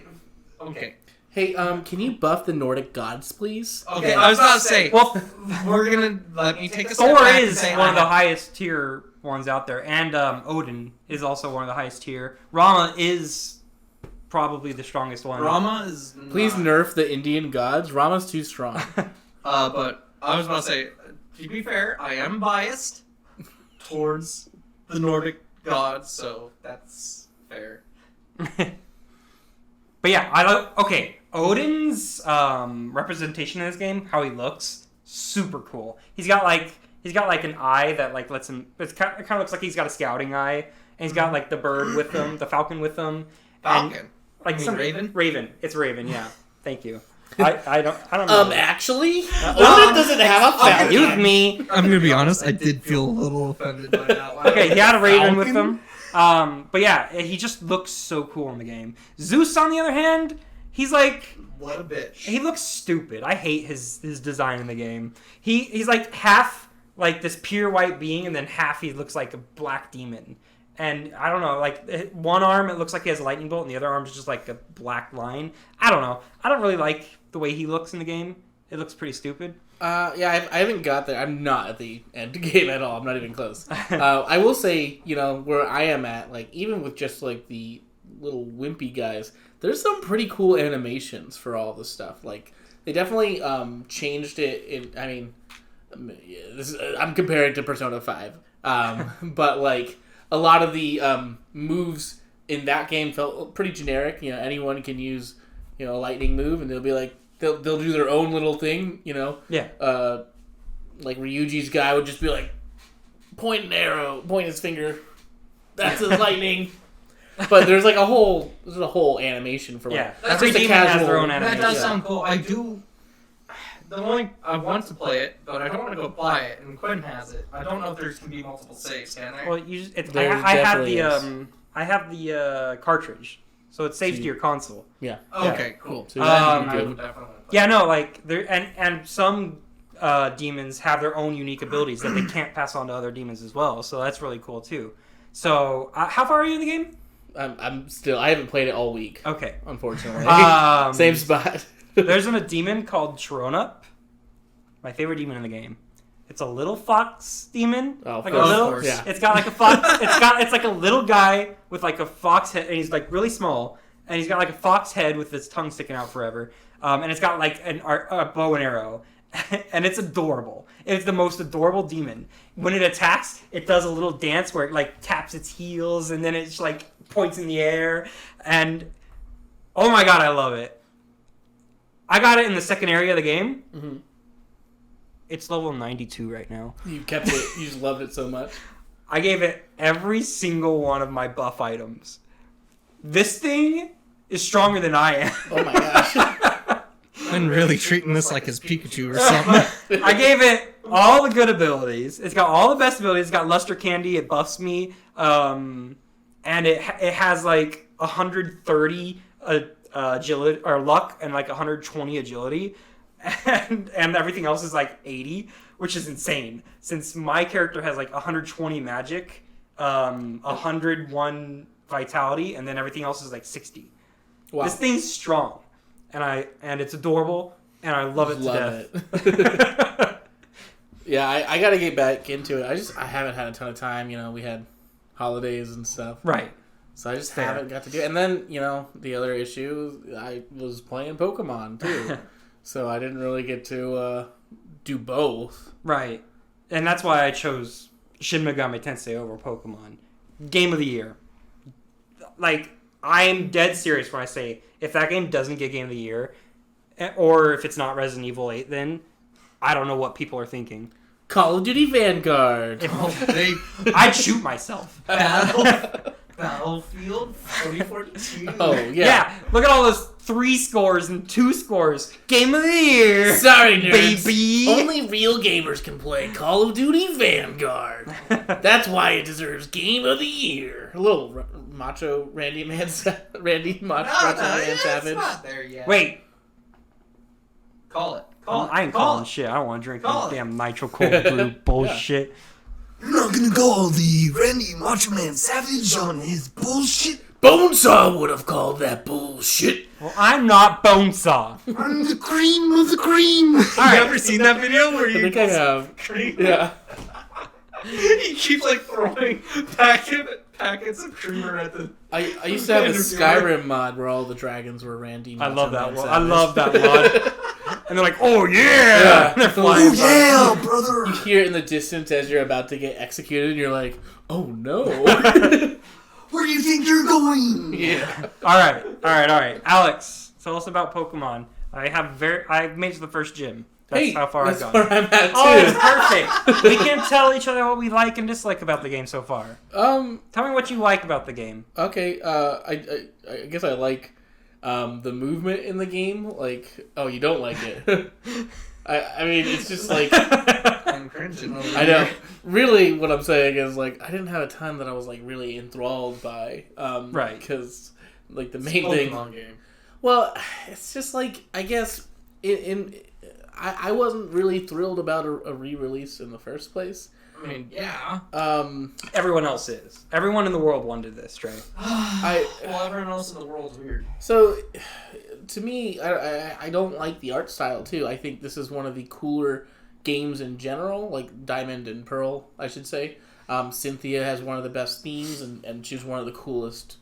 Okay. Hey, can you buff the Nordic gods, please? Okay, I was about to say. Well, We're gonna let me take a step Thor back and is say one of the highest tier ones out there, and Odin is also one of the highest tier. Rama is probably the strongest one. Rama is. Please not. nerf the Indian gods. Rama's too strong. But I was about to say, to be fair, I am biased towards the Nordic gods, so that's fair. But yeah, okay. Odin's representation in this game, how he looks, super cool. He's got like an eye that like lets him. It kind of looks like he's got a scouting eye, and he's got like the bird with him, the falcon with him. Falcon. And, like You mean Raven? Raven. It's Raven. Yeah. Thank you. I don't know. Actually, Odin doesn't have a falcon. Excuse me. I'm gonna be honest. I did feel a little offended by that one. Okay, he had a Raven with Falcon? him. But yeah, he just looks so cool in the game. Zeus, on the other hand, he's like. What a bitch. He looks stupid. I hate his design in the game. He's like half like this pure white being, and then half he looks like a black demon. And I don't know, like one arm it looks like he has a lightning bolt, and the other arm is just like a black line. I don't know. I don't really like the way he looks in the game. It looks pretty stupid. Yeah, I haven't got there. I'm not at the end game at all. I'm not even close. I will say, where I am at, like even with just like the little wimpy guys, there's some pretty cool animations for all this stuff. Like they definitely changed it. I'm comparing to Persona 5, but like a lot of the moves in that game felt pretty generic. Anyone can use a lightning move, and they'll be like they'll do their own little thing. Yeah. Like Ryuji's guy would just be like point an arrow, point his finger. That's his lightning. But there's like a whole animation for like every just a demon has casual. their own That animation. does sound cool. I do. I want to play it, but I don't want to go buy it. And Quinn has it. I don't know if there's can be multiple saves, can there? Well, you just, it's, There I have definitely is. I have the cartridge, so it saves to your console. Yeah. Okay, cool. So Um, I good. would definitely play Yeah, no, like there and some demons have their own unique abilities that they can't pass on to other demons as well. So that's really cool too. So how far are you in the game? I haven't played it all week, Okay. unfortunately. Um, Same spot. There's a demon called Chironup. My favorite demon in the game. It's a little fox demon. Oh, like of a little. course. Yeah. It's got like a fox. It's like a little guy with like a fox head, and he's like really small, and he's got like a fox head with his tongue sticking out forever, and it's got like a bow and arrow, and it's adorable. It's the most adorable demon. When it attacks, it does a little dance where it like taps its heels, and then it's like points in the air, and oh my god, I love it. I got it in the second area of the game. Mm-hmm. It's level 92 right now. You kept it. You just loved it so much. I gave it every single one of my buff items. This thing is stronger than I am. Oh my gosh. Quinn really treating this like his Pikachu or something. I gave it all the good abilities. It's got all the best abilities. It's got Luster Candy. It buffs me. And it has like 130 agility or luck and like 120 agility. And everything else is like 80, which is insane. Since my character has like 120 magic, 101 vitality, and then everything else is like 60. Wow. This thing's strong, and it's adorable, and I love it to death. It. Yeah, I got to get back into it. I haven't had a ton of time. We had holidays and stuff. Right. So I just Fair. haven't got to do it. And then, the other issue, I was playing Pokemon too. So I didn't really get to do both. Right. And that's why I chose Shin Megami Tensei over Pokemon. Game of the year. Like, I'm dead serious when I say, if that game doesn't get Game of the Year, or if it's not Resident Evil 8, then I don't know what people are thinking. Call of Duty Vanguard. I'd shoot myself. Battle Battlefield 2042. Oh, yeah. Yeah, look at all those 3 scores and 2 scores. Game of the year. Sorry, nerds. Baby. Only real gamers can play Call of Duty Vanguard. That's why it deserves Game of the Year. A little macho Randy Man Savage. It's not there yet. Wait, Call it. Call it. I ain't Call calling it. shit. I don't want to drink Call this it. damn nitro cold brew bullshit. You're not gonna call the Randy Macho Man Savage on his bullshit? Bonesaw would have called that bullshit. Well, I'm not Bonesaw. I'm the cream of the cream! You ever seen that video where I you think I have. cream? Yeah. He keeps like throwing packets of creamer at the. I used to have a Interviewer. Skyrim mod where all the dragons were Randy. I love that Macho one. Man I love that mod. And they're like, oh yeah! Yeah. And they're flying. Oh yeah, brother! You hear it in the distance as you're about to get executed, and you're like, oh no. Where do you think you're going? Yeah. All right. Alex, tell us about Pokemon. I've made it to the first gym. That's how far I've that's gone. where I'm at Oh, it's too. perfect. We can tell each other what we like and dislike about the game so far. Tell me what you like about the game. Okay. I guess I like the movement in the game. Like, oh, you don't like it. I mean, it's just like I'm cringing over I know. here. Really, what I'm saying is like I didn't have a time that I was like really enthralled by. Right. Because like the It's a main thing. Pokemon game. Well, it's just like I guess I wasn't really thrilled about a re-release in the first place. I mean, yeah. Everyone else is. Everyone in the world wanted this, Trey. Well, everyone else in the world's weird. So, to me, I don't like the art style too. I think this is one of the cooler games in general, like Diamond and Pearl, I should say. Cynthia has one of the best themes, and she's one of the coolest,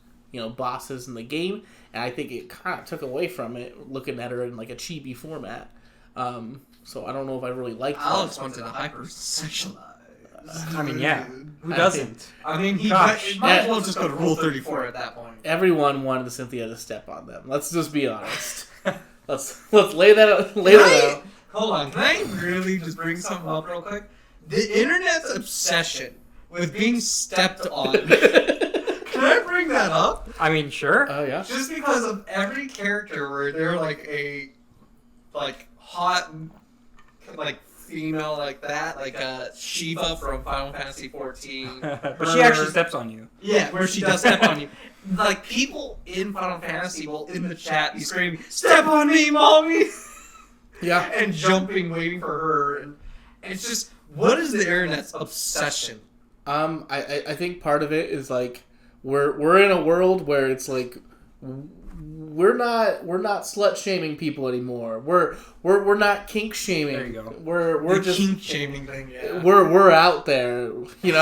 bosses in the game. And I think it kind of took away from it, looking at her in like a chibi format. So I don't know if I really liked Alex that. wanted to hyper-sexualize. I mean, yeah. Who doesn't? I mean, he Gosh. might as well just go to Rule 34 at that point. Everyone wanted Cynthia to step on them. Let's just be honest. let's lay that out. Hold on, can I really just bring something up real quick? The internet's obsession with being stepped on. Can I bring that up? I mean, sure. Oh yeah. Just because of every character where they're like a hot female like that, like Shiva from Final Fantasy 14. But she actually steps on you. Yeah, where she does step on you. Like people in Final Fantasy will in the chat be screaming, "Step on me, mommy!" Yeah. and jumping, waiting for her, and it's just what is the internet's obsession? I think part of it is like we're in a world where it's like we're not slut shaming people anymore. We're not kink shaming. There you go. We're The just kink shaming thing. Yeah. we're out there. We're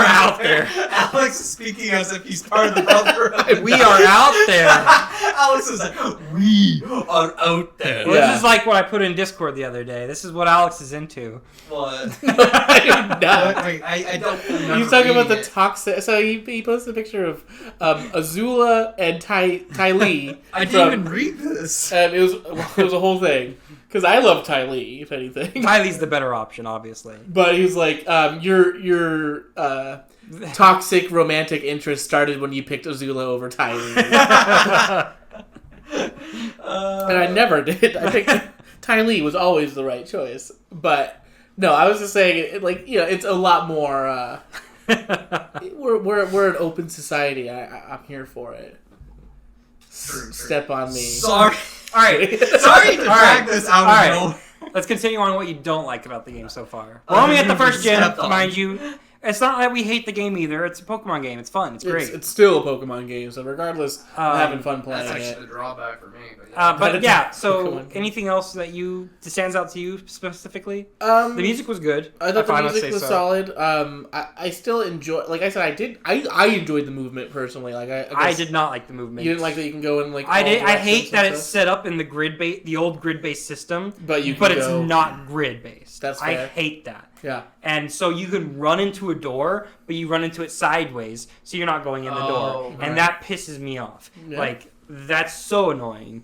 out there. Alex is speaking as if he's part of the brotherhood. We are out there. Alex is like, we are out there. Well, Yeah. This is like what I put in Discord the other day. This is what Alex is into. What? I'm not. Wait, I don't remember. He's talking about the reading it. toxic. So he posted a picture of Azula and Ty Lee. I didn't even read this. And it was a whole thing because I love Ty Lee, if anything. Kylie's the better option, obviously. But he was like, your toxic romantic interest started when you picked Azula over Ty Lee. And I never did. I picked Ty Lee was always the right choice. But no, I was just saying, it's a lot more. We're an open society. I'm here for it. True. Step on me. Sorry. All right. Sorry to drag this out All right. of nowhere. Let's continue on what you don't like about the game so far. We're only at the first gym, Stepped on. mind you. It's not that we hate the game either. It's a Pokemon game. It's fun. It's great. It's still a Pokemon game, so regardless, I'm having fun playing That's it. actually the drawback for me. But yeah. But yeah, so Pokemon game. anything else that stands out to you specifically? The The music was good. I thought if I the must music say was so. solid. I still enjoy. Like I said, I enjoyed the movement personally. Like I I guess did not like the movement. You didn't like that you can go in like. I all did. I directions hate and that it's stuff? set up in the old grid-based system, But you can but it's go- not grid-based. That's I fair. hate that. Yeah. And so you can run into a door, but you run into it sideways, so you're not going in the door, Oh, and right. that pisses me off. Yeah. Like that's so annoying.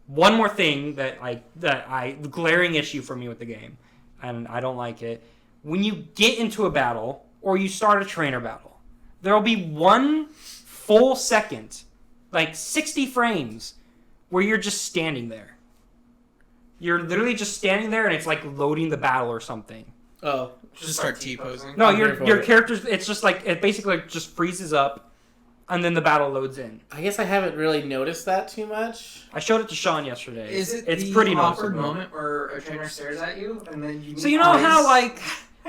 One more thing the glaring issue for me with the game, and I don't like it. When you get into a battle or you start a trainer battle, There'll be one full second, like 60 frames, where you're just standing there. You're literally just standing there, and it's like loading the battle or something. Oh. Just start T-posing. No, your character's, it's just like, it basically just freezes up, and then the battle loads in. I guess I haven't really noticed that too much. I showed it to Sean yesterday. It's the pretty noticeable. awkward moment where a trainer stares at you, and then you So you know how, like...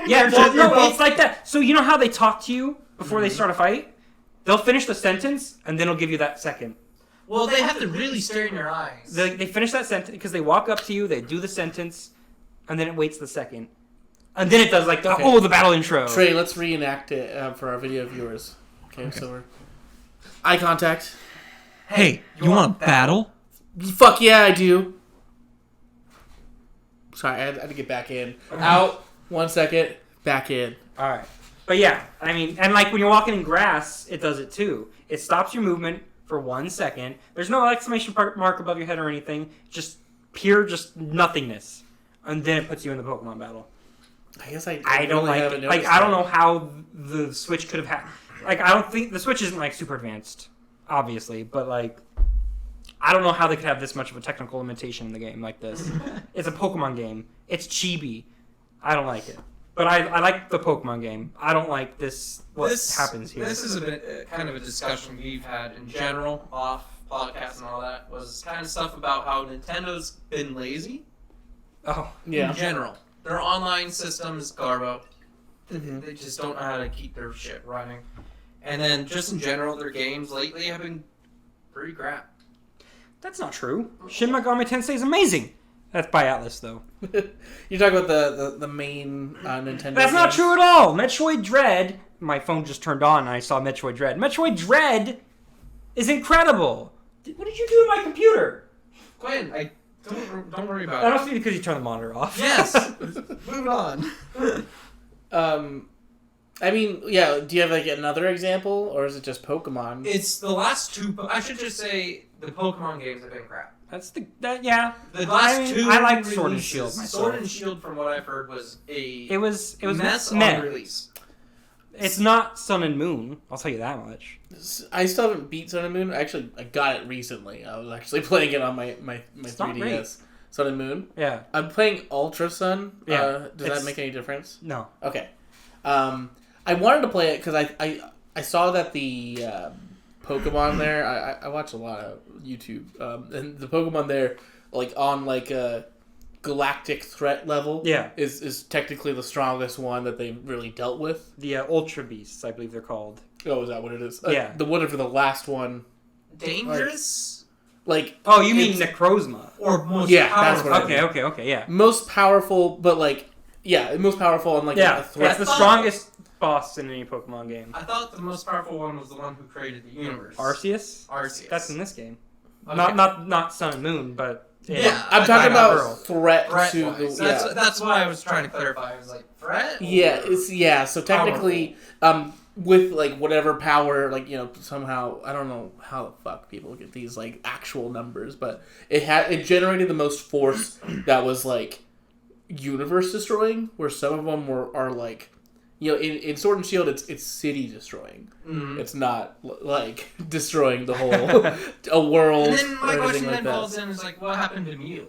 Yeah, Well, no, both- it's like that. So you know how they talk to you before they start a fight? They'll finish the sentence, and then they'll give you that second. Well, they have to really stare in your eyes. They finish that sentence, because they walk up to you, they do the sentence, and then it waits the second. And then it does, like, the battle intro. Trey, let's reenact it for our video viewers. Okay, so we're... Eye contact. Hey, you want battle? Fuck yeah, I do. Sorry, I had to get back in. Out. 1 second. Back in. Alright. But yeah, I mean, and like when you're walking in grass, it does it too. It stops your movement for 1 second. There's no exclamation mark above your head or anything. Just pure nothingness. And then it puts you in the Pokemon battle. I guess I don't really like haven't it. Like, noticed I don't that. know how the Switch could have had... Like, I don't think... The Switch isn't, like, super advanced, obviously. But, like, I don't know how they could have this much of a technical limitation in the game like this. It's a Pokemon game. It's chibi. I don't like it. But I like the Pokemon game. I don't like this... What happens here. This is a bit, kind of a discussion we've had in general, off podcasts and all that, was kind of stuff about how Nintendo's been lazy. Oh. Yeah. In general. Their online system is garbo. They just don't know how to keep their shit running. And then, just in general, their games lately have been pretty crap. That's not true. Shin Megami Tensei is amazing. That's by Atlas, though. You're talking about the main Nintendo That's not games? true at all. Metroid Dread... My phone just turned on and I saw Metroid Dread. Metroid Dread is incredible. What did you do to my computer? Quinn, don't worry about That it. must be because you turned the monitor off. Yes! Move on. I mean, yeah, do you have, like, another example? Or is it just Pokemon? It's the last two... I should just say the Pokemon games have been crap. Yeah. The last two I like Sword and releases- Shield myself. Sword and Shield, from what I've heard, was a It was mess meh. on release. It's not Sun and Moon. I'll tell you that much. I still haven't beat Sun and Moon. Actually, I got it recently. I was actually playing it on my It's not 3DS. great. Sun and Moon. Yeah. I'm playing Ultra Sun. Yeah, Does that make any difference? No. Okay. I wanted to play it because I saw that the Pokemon there. I watch a lot of YouTube, and the Pokemon there, like on like a galactic threat level, Yeah. is technically the strongest one that they've really dealt with. The Ultra Beasts, I believe they're called. Oh, is that what it is? Yeah. The one for the last one. Dangerous? Like, Oh, you mean it's- Necrozma? Or most Yeah, powerful? that's what I mean. Okay, yeah. most powerful, but like, yeah, most powerful and like Yeah, a threat. it's the strongest boss in any Pokemon game. I thought the most powerful one was the one who created the universe. Arceus? Arceus. That's in this game. Okay. Not Sun and Moon, but... Yeah, I'm talking Girl. about threat to the Threat-wise. yeah. That's why I was trying to clarify. I was like, threat? Yeah, so technically, with like whatever power, like, you know, somehow I don't know how the fuck people get these like actual numbers, but it generated the most force that was like universe destroying, where some of them are like, you know, in Sword and Shield it's city destroying. Mm-hmm. It's not like destroying the whole a world. And then my or question anything then like that. falls in is like, what happened to Mew?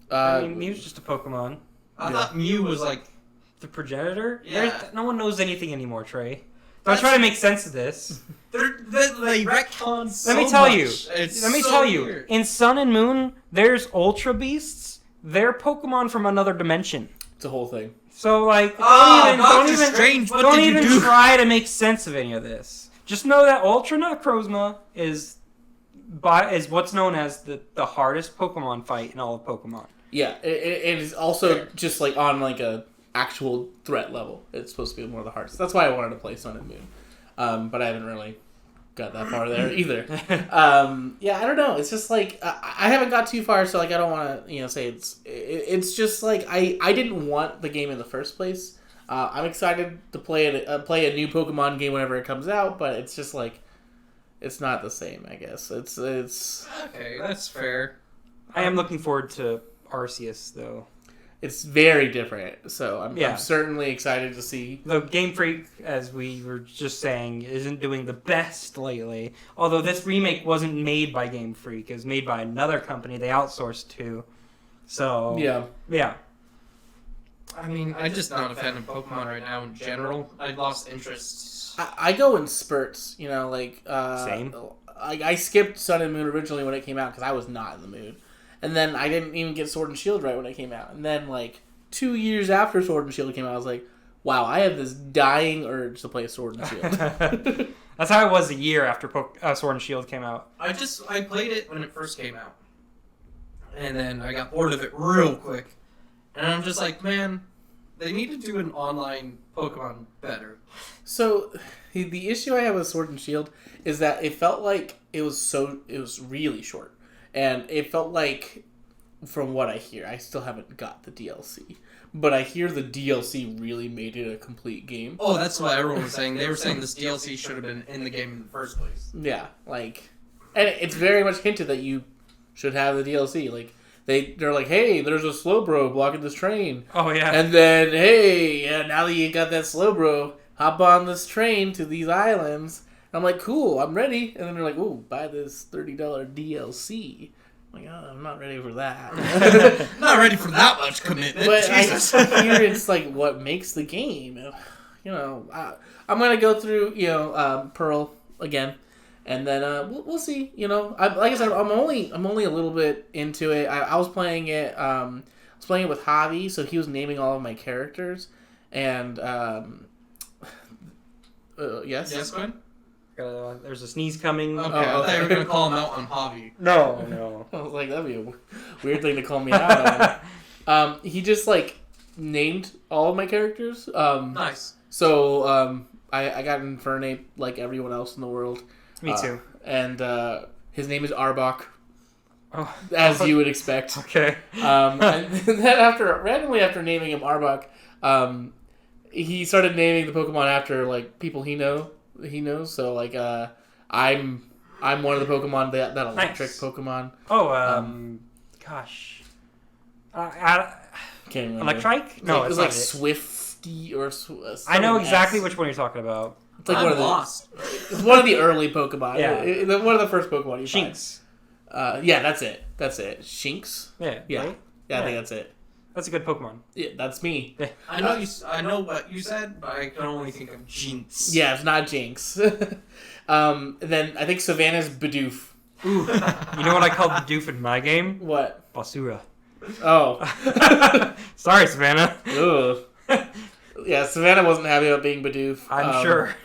I mean, Mew's just a Pokemon. I thought Mew was like, The progenitor? Yeah. No one knows anything anymore, Trey. Don't try to make sense of this. they retcon so Let me tell much. you. It's Let me so tell you. weird. In Sun and Moon, there's Ultra Beasts. They're Pokemon from another dimension. It's a whole thing. So, like, Doctor don't even Strange, what did you do? try to make sense of any of this. Just know that Ultra Necrozma is what's known as the hardest Pokemon fight in all of Pokemon. Yeah, it is also just like on like a actual threat level. It's supposed to be one of the hardest. That's why I wanted to play Sun and Moon, but I haven't really got that far there either. Yeah, I don't know. It's just like I haven't got too far, so like I don't want to say it's just like I didn't want the game in the first place. I'm excited to play a new Pokemon game whenever it comes out, but it's just like it's not the same. I guess it's Okay, that's fair. I am looking forward to Arceus, though. it's very different. So I'm Yeah. certainly excited to see. Though Game Freak, as we were just saying, isn't doing the best lately. Although this remake wasn't made by Game Freak, it was made by another company they outsourced to. So yeah. I mean, I'm just not a fan of Pokemon right now in general. I lost interest. I go in spurts, like Same. I skipped Sun and Moon originally when it came out because I was not in the mood, and then I didn't even get Sword and Shield right when it came out, and then 2 years after Sword and Shield came out, I was like, wow, I have this dying urge to play Sword and Shield. That's how it was a year after Sword and Shield came out. I played it when it first came out, and then I got bored of it real quick, and I'm just like, man, they need to do an online Pokemon better. So, the issue I have with Sword and Shield is that it felt like it was really short. And it felt like, from what I hear, I still haven't got the DLC. But I hear the DLC really made it a complete game. Oh, that's what everyone was saying. They were saying this DLC should have been in the game in the first place. Yeah, and it's very much hinted that you should have the DLC. They're like, hey, there's a Slowbro blocking this train. Oh, yeah. And then, hey, now that you got that Slowbro, hop on this train to these islands. And I'm like, cool, I'm ready. And then they're like, ooh, buy this $30 DLC. I'm like, oh, I'm not ready for that. Not ready for that much commitment. But Jesus. I hear it's what makes the game. I'm going to go through, Pearl again. And then we'll see. Like I said, I'm only a little bit into it. I was playing it. I was playing it with Javi, so he was naming all of my characters. And yes. Yes, Quinn? There's a sneeze coming. Okay, I thought you were gonna call him out on Javi. No. I was like, that'd be a weird thing to call me out on. He just named all of my characters. Nice. So I got Infernape like everyone else in the world. Me too. And his name is Arbok, Oh, as you would expect. okay. And then randomly after naming him Arbok, he started naming the Pokemon after people he knows. So I'm one of the Pokemon that electric Nice. Pokemon. Oh, gosh. Can't remember. Electrike? No, it it's was not it. Swifty or. I know exactly S. which one you're talking about. It's like I'm one of the. lost. It's one of the early Pokemon. Yeah. One of the first Pokemon you find. Shinx. Yeah, that's it. Shinx. Yeah. Yeah. Right? Yeah, I think that's it. That's a good Pokemon. Yeah, that's me. I know what you said, but I can only think of Jinx. Yeah, it's not Jinx. Then I think Savannah's Bidoof. Ooh. You know what I called Bidoof in my game? What? Basura. Oh. Sorry, Savannah. Ugh. Yeah, Savannah wasn't happy about being Bidoof. I'm sure.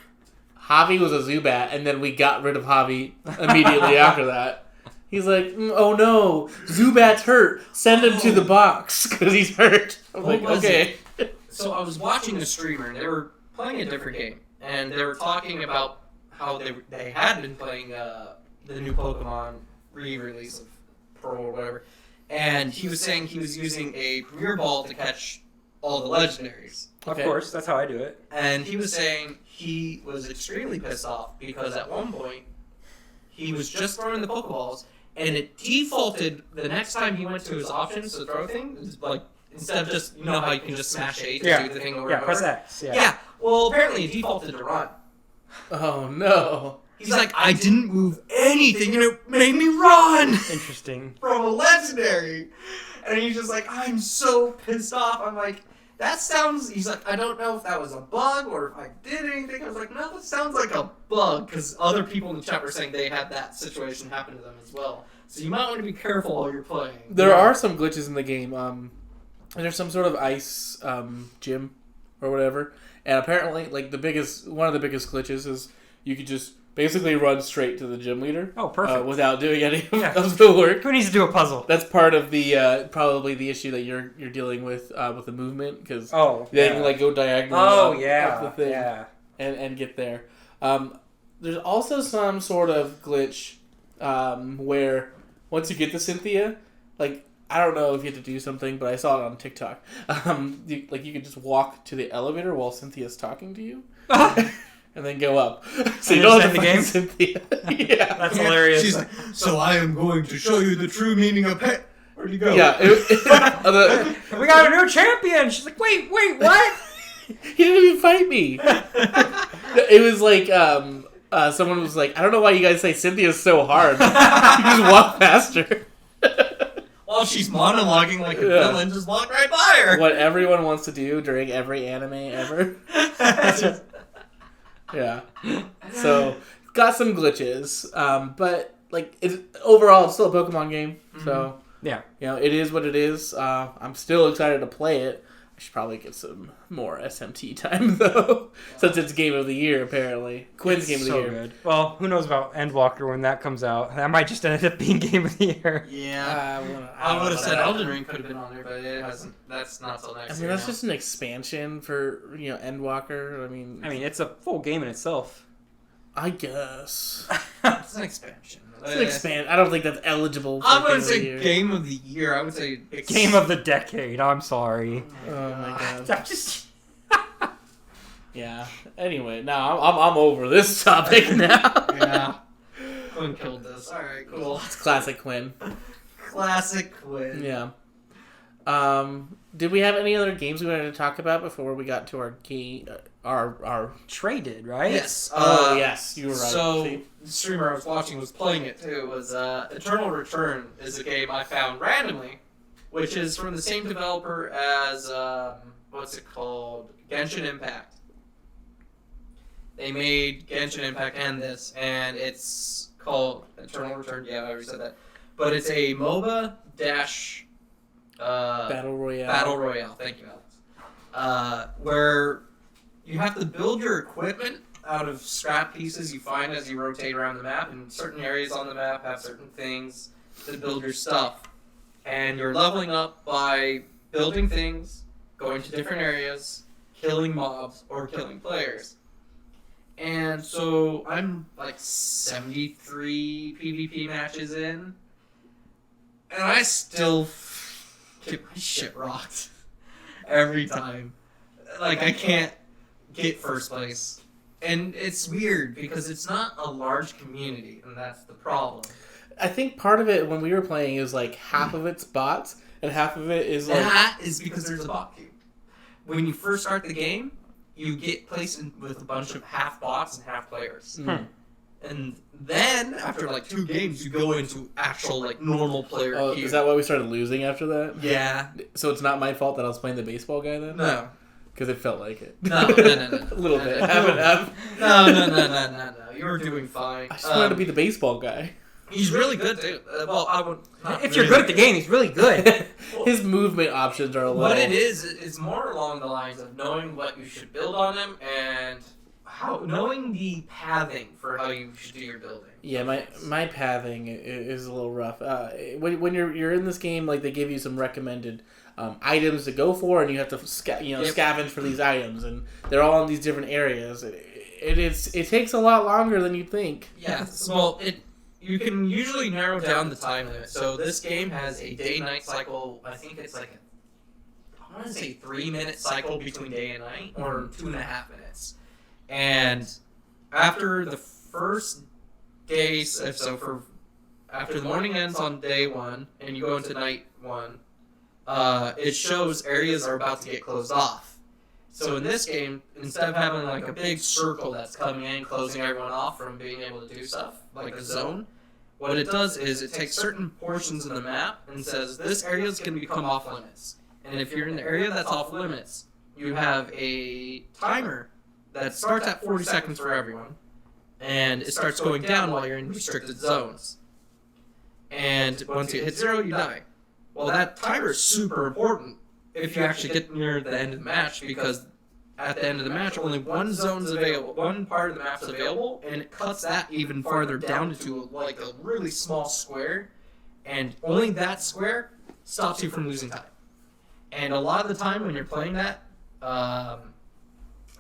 Javi was a Zubat, and then we got rid of Javi immediately after that. He's like, oh no, Zubat's hurt. Send him to the box because he's hurt. I'm like, was okay. So I was watching a streamer, and they were playing a different game, and they were talking about how they had been playing the new Pokemon re-release of Pearl or whatever, and he was saying he was using a Premier Ball to catch all the legendaries. Okay. Of course, that's how I do it. And he was saying he was extremely pissed off because at one point he was just throwing the Pokeballs and it defaulted the next time he went to his options to throw things, instead of just, how you can just smash A to do the thing over Yeah, and press over. X. Yeah. Yeah, well apparently it defaulted to run. Oh no. He's like, I didn't move anything and it made me run Interesting. from a legendary. And he's just like, I'm so pissed off. I'm like, he's like, I don't know if that was a bug or if I did anything. I was like, no, that sounds like a bug. Because other people in the chat were saying they had that situation happen to them as well. So you might want to be careful while you're playing. There are some glitches in the game. There's some sort of ice gym or whatever. And apparently, one of the biggest glitches is you could just basically run straight to the gym leader. Oh, perfect. Without doing any Yeah. of the work. Who needs to do a puzzle? That's part of the probably the issue that you're dealing with the movement because Oh. they yeah. can go diagonal. Oh, up yeah. the thing Yeah. and get there. There's also some sort of glitch where once you get to Cynthia, I don't know if you have to do something, but I saw it on TikTok. You could just walk to the elevator while Cynthia's talking to you. And then go up. So you don't have to the game? Cynthia. Yeah. That's hilarious. She's like, so I am going to show you the true meaning of Where'd you go? Yeah. We got a new champion. She's like, wait, what? He didn't even fight me. It was like someone was like, I don't know why you guys say Cynthia's so hard. You just walk past her. While she's monologuing like a villain, just walk right by her. What everyone wants to do during every anime ever. Yeah. So got some glitches, but like overall it's still a Pokemon game. So Yeah. it is what it is. I'm still excited to play it. I should probably get some more SMT time though, since it's Game of the Year apparently. Quinn's Game of the Year. Good. Well, who knows about Endwalker when that comes out? That might just end up being Game of the Year. Yeah. I would have said Elden Ring could have been on there, but it hasn't. That's not till next year. That's just an expansion for Endwalker. I mean, it's a full game in itself. I guess it's an expansion. it's an expand. I don't think that's eligible. For I wouldn't Game of the say Year. Game of the Year. I would say Game of the Decade. I'm sorry. Oh my god. I'm just. Yeah. Anyway, now I'm over this topic now. Yeah. Quinn killed this. All right, cool. It's classic Quinn. Classic Quinn. Yeah. Did we have any other games we wanted to talk about before we got to our game? Our Trey did, right? Yes. yes, you were right. So See? the streamer I was watching was playing it too. It was Eternal Return is a game I found randomly, which is from the same developer as what's it called? Genshin Impact. They made Genshin Impact and this, and it's called Eternal Return. Yeah, I already said that. But it's a MOBA dash Battle Royale. Battle Royale. Thank you, Alex. Where you have to build your equipment out of scrap pieces you find as you rotate around the map, and certain areas on the map have certain things to build your stuff. And you're leveling up by building things, going to different areas, killing mobs, or killing players. And so I'm like 73 PvP matches in, and I still get my shit rocked every time. Like, I can't get first place. And it's weird because it's not a large community, and that's the problem. I think part of it when we were playing is like half of it's bots and half of it is like That is because there's a bot queue. When you first start the game, you get placed in with a bunch of half bots and half players. And then, after like 2 games, you go into actual like normal player queue. Is that why we started losing after that? Yeah. So it's not my fault that I was playing the baseball guy then? No. Because it felt like it. No. A little bit. No. You were doing fine. I just wanted to be the baseball guy. He's really good too. Well, I would. If you're good at the game, he's really good. His movement options are a little. What it is more along the lines of knowing what you should build on him and knowing the pathing for how you should do your building. Yeah, my pathing is a little rough. When you're in this game, like they give you some recommended items to go for, and you have to scavenge for these items, and they're all in these different areas. It takes a lot longer than you'd think. Yeah. Well, you can usually narrow down the time limit. So this game has a day-night cycle. I think it's like I want to say 3-minute cycle between day and night, or 2.5 minutes. And after the first day, after the morning ends on day 1 and you go into night 1, it shows areas are about to get closed off. So in this game, instead of having like a big circle that's coming in, closing everyone off from being able to do stuff, like a zone, what it does is it takes certain portions of the map and says, this area is going to become off limits. And if you're in the area that's off limits, you have a timer that starts at 40 seconds for everyone, and it starts going down while you're in restricted zones. And once you hit 0, you die. Well, that timer is super important if you actually get near the end of the match, because at the end of the match, only one zone's available, one part of the map's available, and it cuts that even farther down to like a really small square, and only that square stops you from losing time. And a lot of the time when you're playing that,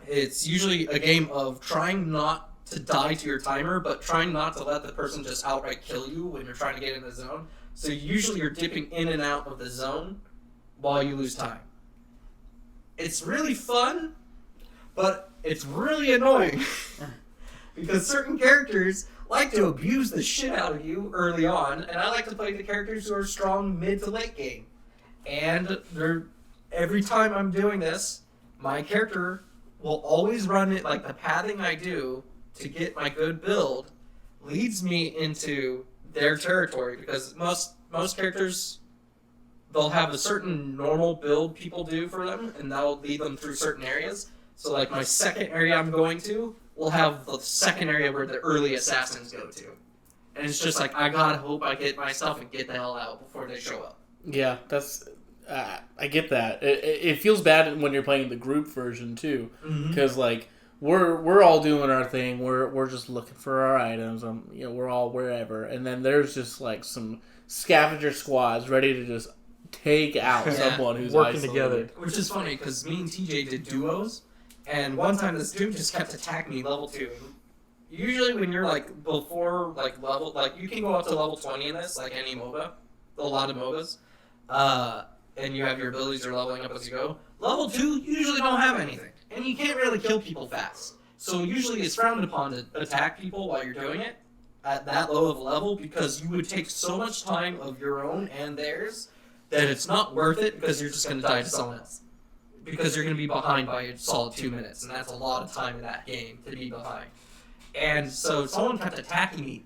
it's usually a game of trying not to die to your timer, but trying not to let the person just outright kill you when you're trying to get in the zone. So usually you're dipping in and out of the zone while you lose time. It's really fun, but it's really annoying because certain characters like to abuse the shit out of you early on, and I like to play the characters who are strong mid to late game. And every time I'm doing this, my character will always run it like the pathing I do to get my good build leads me into their territory, because most characters, they'll have a certain normal build people do for them, and that'll lead them through certain areas. So like my second area I'm going to will have the second area where the early assassins go to. And it's just like, I gotta hope I get my stuff and get the hell out before they show up. Yeah, that's... I get that. It feels bad when you're playing the group version too, because like we're all doing our thing. We're just looking for our items. We're all wherever, and then there's just like some scavenger squads ready to just take out someone who's working isolated. together. Which is funny, because me and TJ did duos, and one time this dude just kept attacking me level 2. Usually when you're like before like level, like you can go up to level 20 in this, like any MOBA, a lot of MOBAs. And you have your abilities are leveling up as you go. Level 2, you usually don't have anything. And you can't really kill people fast. So usually it's frowned upon to attack people while you're doing it at that low of a level, because you would take so much time of your own and theirs that it's not worth it, because you're just going to die to someone else. Because you're going to be behind by a solid 2 minutes, and that's a lot of time in that game to be behind. And so someone kept attacking me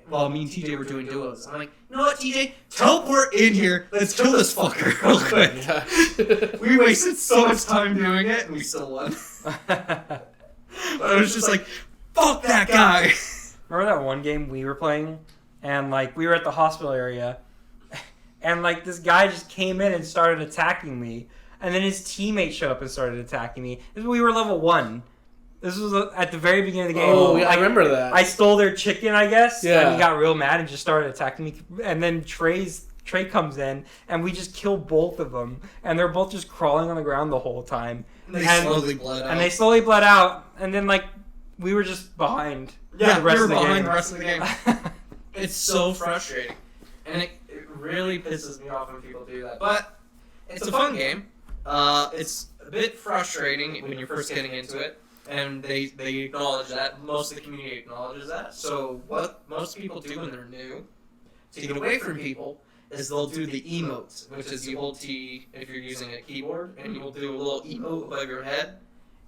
while me and TJ were doing duos. I'm like, you know what, TJ? Teleport in here. Let's kill this fucker real quick. We wasted so much time doing it, and we still won. But I was just like, fuck that guy. Remember that one game we were playing, and like we were at the hospital area, and like this guy just came in and started attacking me, and then his teammate showed up and started attacking me. We were level 1. This was at the very beginning of the game. Oh, yeah, I remember that. I stole their chicken, I guess. Yeah. And he got real mad and just started attacking me. And then Trey comes in, and we just kill both of them. And they're both just crawling on the ground the whole time. And they slowly bled out. And they slowly bled out. And then, like, we were just behind. Yeah, the rest we were of the behind game. the rest of the game. It's so frustrating. And it really pisses me off when people do that. But it's a fun game. It's a bit frustrating when you're first getting into it. And they acknowledge that. Most of the community acknowledges that. So what most people do when they're new, to get away from people, is they'll do the emotes, which is you hold T if you're using a keyboard, and you'll do a little emote above your head.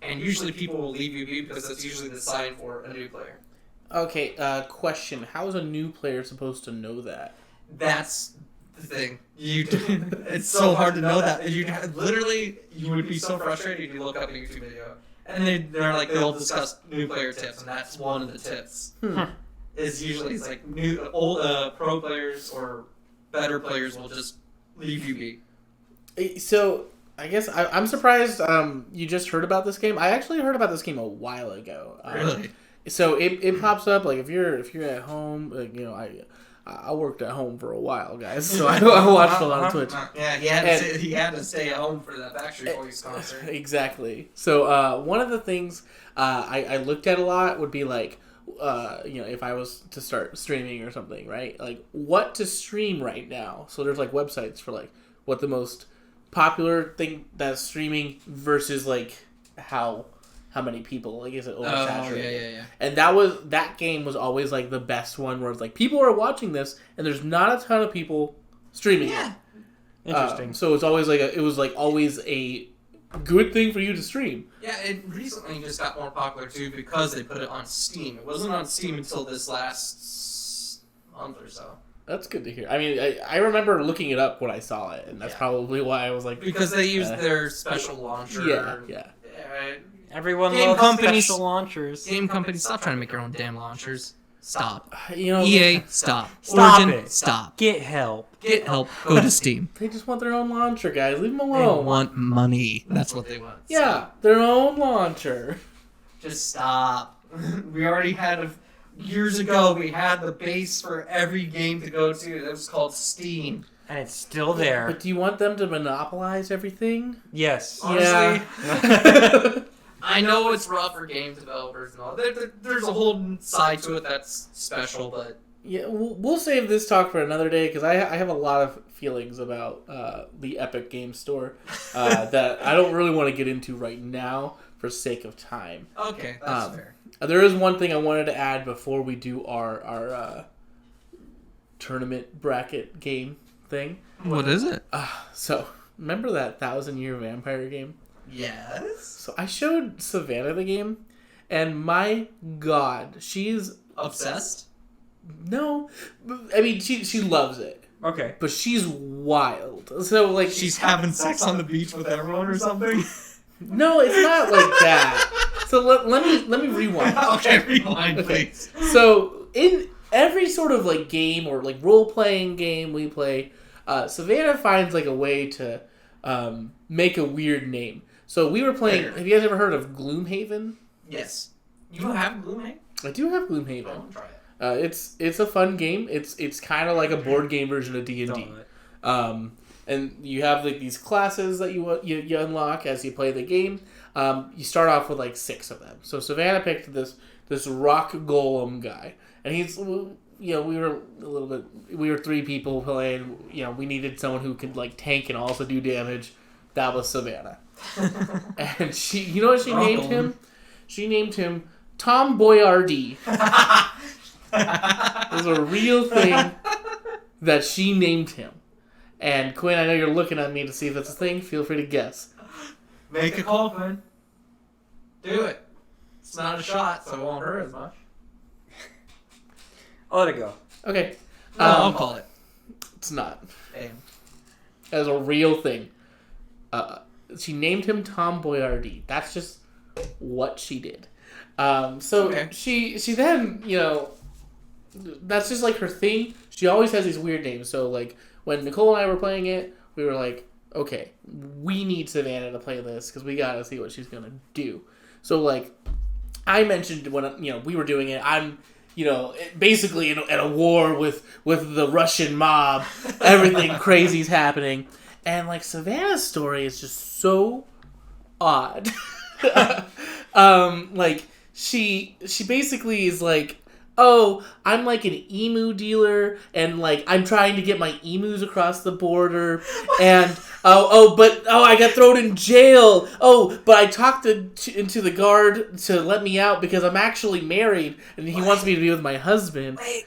And usually people will leave you be, because that's usually the sign for a new player. Okay, question. How is a new player supposed to know that? That's the thing. It's so hard to know that. You would be so frustrated if you look up a YouTube video. And they'll discuss new player tips, and that's one of the tips. Is usually it's like old pro players or better players will just leave you be. So I guess I'm surprised you just heard about this game. I actually heard about this game a while ago. Really? So it pops up like if you're at home, like, I worked at home for a while, guys, so I watched a lot of Twitch. Yeah, he had to stay at home for that Backstreet Boys concert. Exactly. So one of the things I looked at a lot would be like, if I was to start streaming or something, right? Like what to stream right now. So there's like websites for like what the most popular thing that's streaming versus like how many people, like, is it oversaturated? Yeah. And that game was always like the best one where it's like people are watching this and there's not a ton of people streaming it. Interesting. So it's always always a good thing for you to stream. Yeah, it recently just got more popular too because they put it on Steam. It wasn't on Steam until this last month or so. That's good to hear. I mean, I remember looking it up when I saw it, and that's probably why I was like... Because they used their special launcher. Yeah. Everyone Game loves companies- special launchers. Game companies, stop trying to make your own damn launchers. Stop. EA, stop. Stop Origin, it. stop. Get help. Get help. Go to Steam. They just want their own launcher, guys. Leave them They alone. want money. That's what they want. Yeah, their own launcher. Just stop. We already had years ago. We had the base for every game to go to. It was called Steam. And it's still there. But do you want them to monopolize everything? Yes. Honestly, Yeah. I know it's rough for game developers and all. There's a whole side to it that's special, but Yeah, we'll save this talk for another day because I have a lot of feelings about the Epic Game Store that I don't really want to get into right now for sake of time. Okay, that's fair. There is one thing I wanted to add before we do our tournament bracket game thing. What is it? So, remember that 1,000-Year Vampire game? Yes. So, I showed Savannah the game, and my God, she's... Obsessed? No. I mean, she loves it. Okay. But she's wild. So, like... She's having sex on the beach with everyone or something? No, it's not like that. So, let me rewind. Okay, rewind, please. So, in every sort of, like, game or, like, role-playing game we play... Savannah finds like a way to make a weird name. So we were playing. Have you guys ever heard of Gloomhaven? Yes. You have Gloomhaven? I do have Gloomhaven. I'll try it. It's a fun game. It's kind of like a board game version of D&D. And you have like these classes that you unlock as you play the game. You start off with like 6 of them. So Savannah picked this rock golem guy, and he's. You know, we were 3 people playing. You know, we needed someone who could like tank and also do damage. That was Savannah. And she, you know what she named him? She named him Tom Boyardee. It was a real thing that she named him. And Quinn, I know you're looking at me to see if that's a thing. Feel free to guess. Make a call, Quinn. Do it. It's not a shot, so it won't hurt as much. I'll let it go. Okay. I'll call it. It's not. Damn. As a real thing. She named him Tom Boyardee. That's just what she did. So okay. she then, you know, that's just like her thing. She always has these weird names. So like when Nicole and I were playing it, we were like, okay, we need Savannah to play this because we gotta see what she's gonna do. So like I mentioned when we were doing it, I'm basically at a war with the Russian mob. Everything crazy's happening. And, like, Savannah's story is just so odd. Like, she basically is like, oh, I'm like an emu dealer, and, like, I'm trying to get my emus across the border, and, but I got thrown in jail. Oh, but I talked into the guard to let me out because I'm actually married, and he wants me to be with my husband. Wait,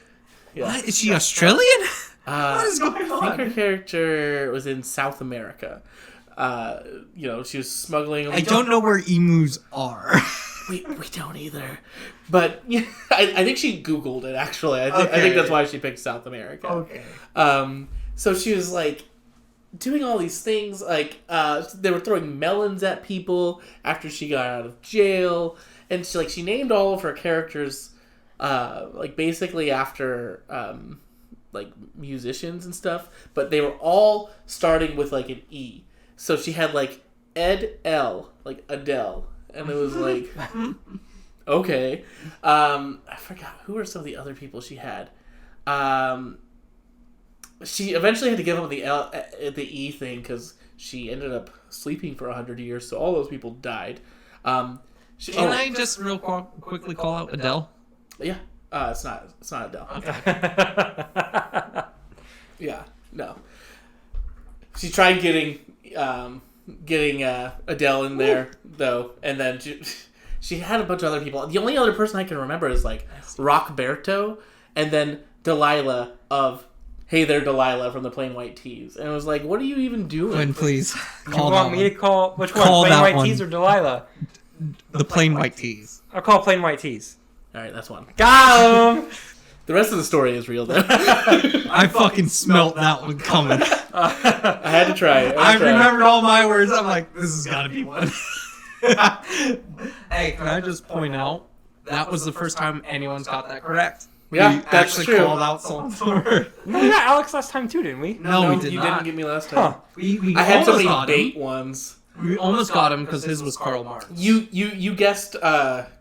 yeah. What? Is she Australian? What is going on? I think her character was in South America. She was smuggling... I don't know where emus are. We don't either. But I think she Googled it, actually. I think that's why she picked South America. Okay. So she was, like, doing all these things. Like, they were throwing melons at people after she got out of jail. And she named all of her characters, basically after, musicians and stuff. But they were all starting with, like, an E. So she had, like, Ed L, like Adele. And it was like, okay. I forgot. Who were some of the other people she had? She eventually had to give up the E thing because she ended up sleeping for 100 years. So all those people died. Can I just real quickly call out Adele? Yeah. It's not Adele. Okay. Yeah. No. She tried getting Adele in there, though, and then she had a bunch of other people. The only other person I can remember is, like, Rockberto, and then Delilah of Hey There, Delilah from the Plain White Tees. And I was like, what are you even doing? Quinn, please. You want me to call... Which one? Call Plain that White one. Tees or Delilah? The Plain White Tees. I'll call Plain White Tees. Alright, that's one. Got him! The rest of the story is real, though. I fucking smelt that one coming. I had to try it. I remembered all my words. I'm like, this has got to be one. Hey, can I just point out, that was the first time anyone's got that correct. Yeah, we that's actually true. called out someone's word. No, we got Alex last time too, didn't we? No, we did you not. didn't get me last time. Huh. We I had so almost many got bait him. ones. We almost got him because his was Karl Marx. You guessed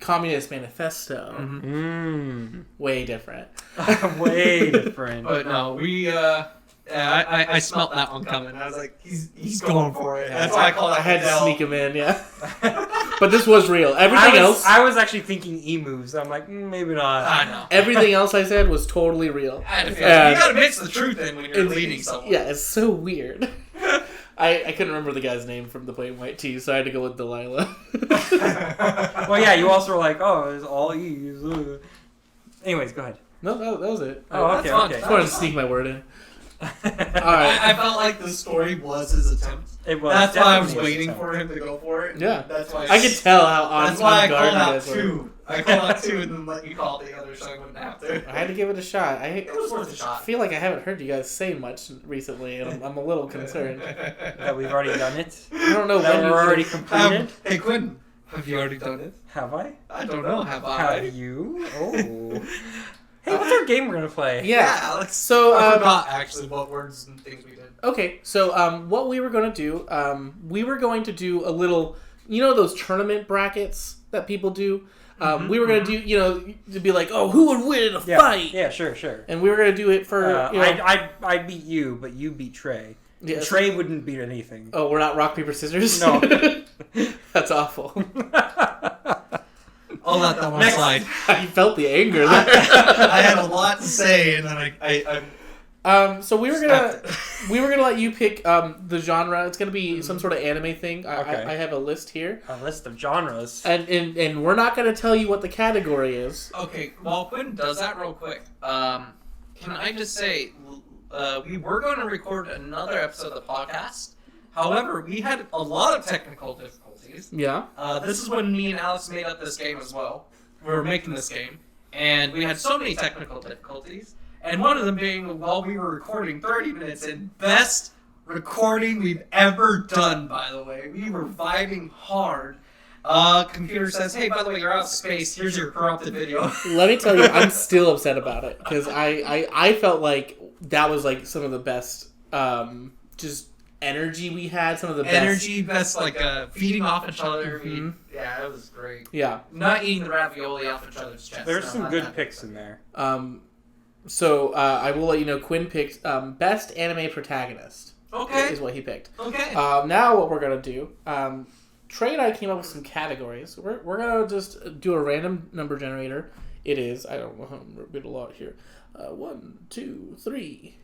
Communist Manifesto. Mm. Way different. Way different. But no, I smelt that one coming. I was like, he's going for it. That's why I called it. I had to sneak him in, yeah. But this was real. I was actually thinking emus. I'm like, maybe not. I know. Everything else I said was totally real. I had a feeling. You gotta mix the truth in when you're leading someone. Yeah, it's so weird. I couldn't remember the guy's name from the plain white tee, so I had to go with Delilah. Well, yeah, you also were like, oh, it's all E's. Anyways, go ahead. No, that was it. Oh, okay, okay. I just wanted to sneak my word in. All right. I felt like the story was his attempt. It was. That's why I was definitely his waiting attempt. for him to go for it. Yeah. That's why. I could tell how on That's why I guard called you out guys were. 2. I called out 2 and then let you call the other, so I wouldn't have to. I had to give it a shot. It was worth a I shot. feel like I haven't heard you guys say much recently, and I'm a little concerned. That we've already done it. I don't know That when we're you already completed. Hey Quinn, have you already done it? Have I? I don't know. Have I? Have you? Oh. Hey, what's our game we're gonna play? Yeah. Alex. So I forgot actually what words and things we did. Okay, so what we were going to do, we were going to do a little, you know, those tournament brackets that people do. We were going to do, you know, to be like, oh, who would win in a fight? Yeah, sure. And we were going to do it for. You know, I beat you, but you beat Trey. Yeah. Trey wouldn't beat anything. Oh, we're not rock paper scissors. No. That's awful. I'll let that one Next. slide. You felt the anger there. I had a lot to say, and then I So we were gonna let you pick the genre. It's gonna be some sort of anime thing. Okay. I have a list here, A list of genres. and we're not gonna tell you what the category is. Okay, while Quinn does that real quick, can I just say, we were going to record another episode of the podcast. However, we had a lot of technical difficulties. Yeah. This is when me and Alex made up this game as well. We were making this game, and we had so many technical difficulties. And one of them being, while we were recording 30 minutes in, best recording we've ever done, by the way. We were vibing hard. Computer says, hey, by the way, you're out of space. Here's your corrupted video. Let me tell you, I'm still upset about it because I felt like that was like some of the best just energy we had. Some of the best like feeding off each other. Mhm. Yeah, it was great. Yeah. Not eating the ravioli off each other's chests. There's No, some not good that. picks in there. So I will let you know. Quinn picked best anime protagonist. Okay. Is what he picked. Okay. Now what we're gonna do? Trey and I came up with some categories. We're gonna just do a random number generator. It is, I don't know how to read a lot here. 1, 2, 3,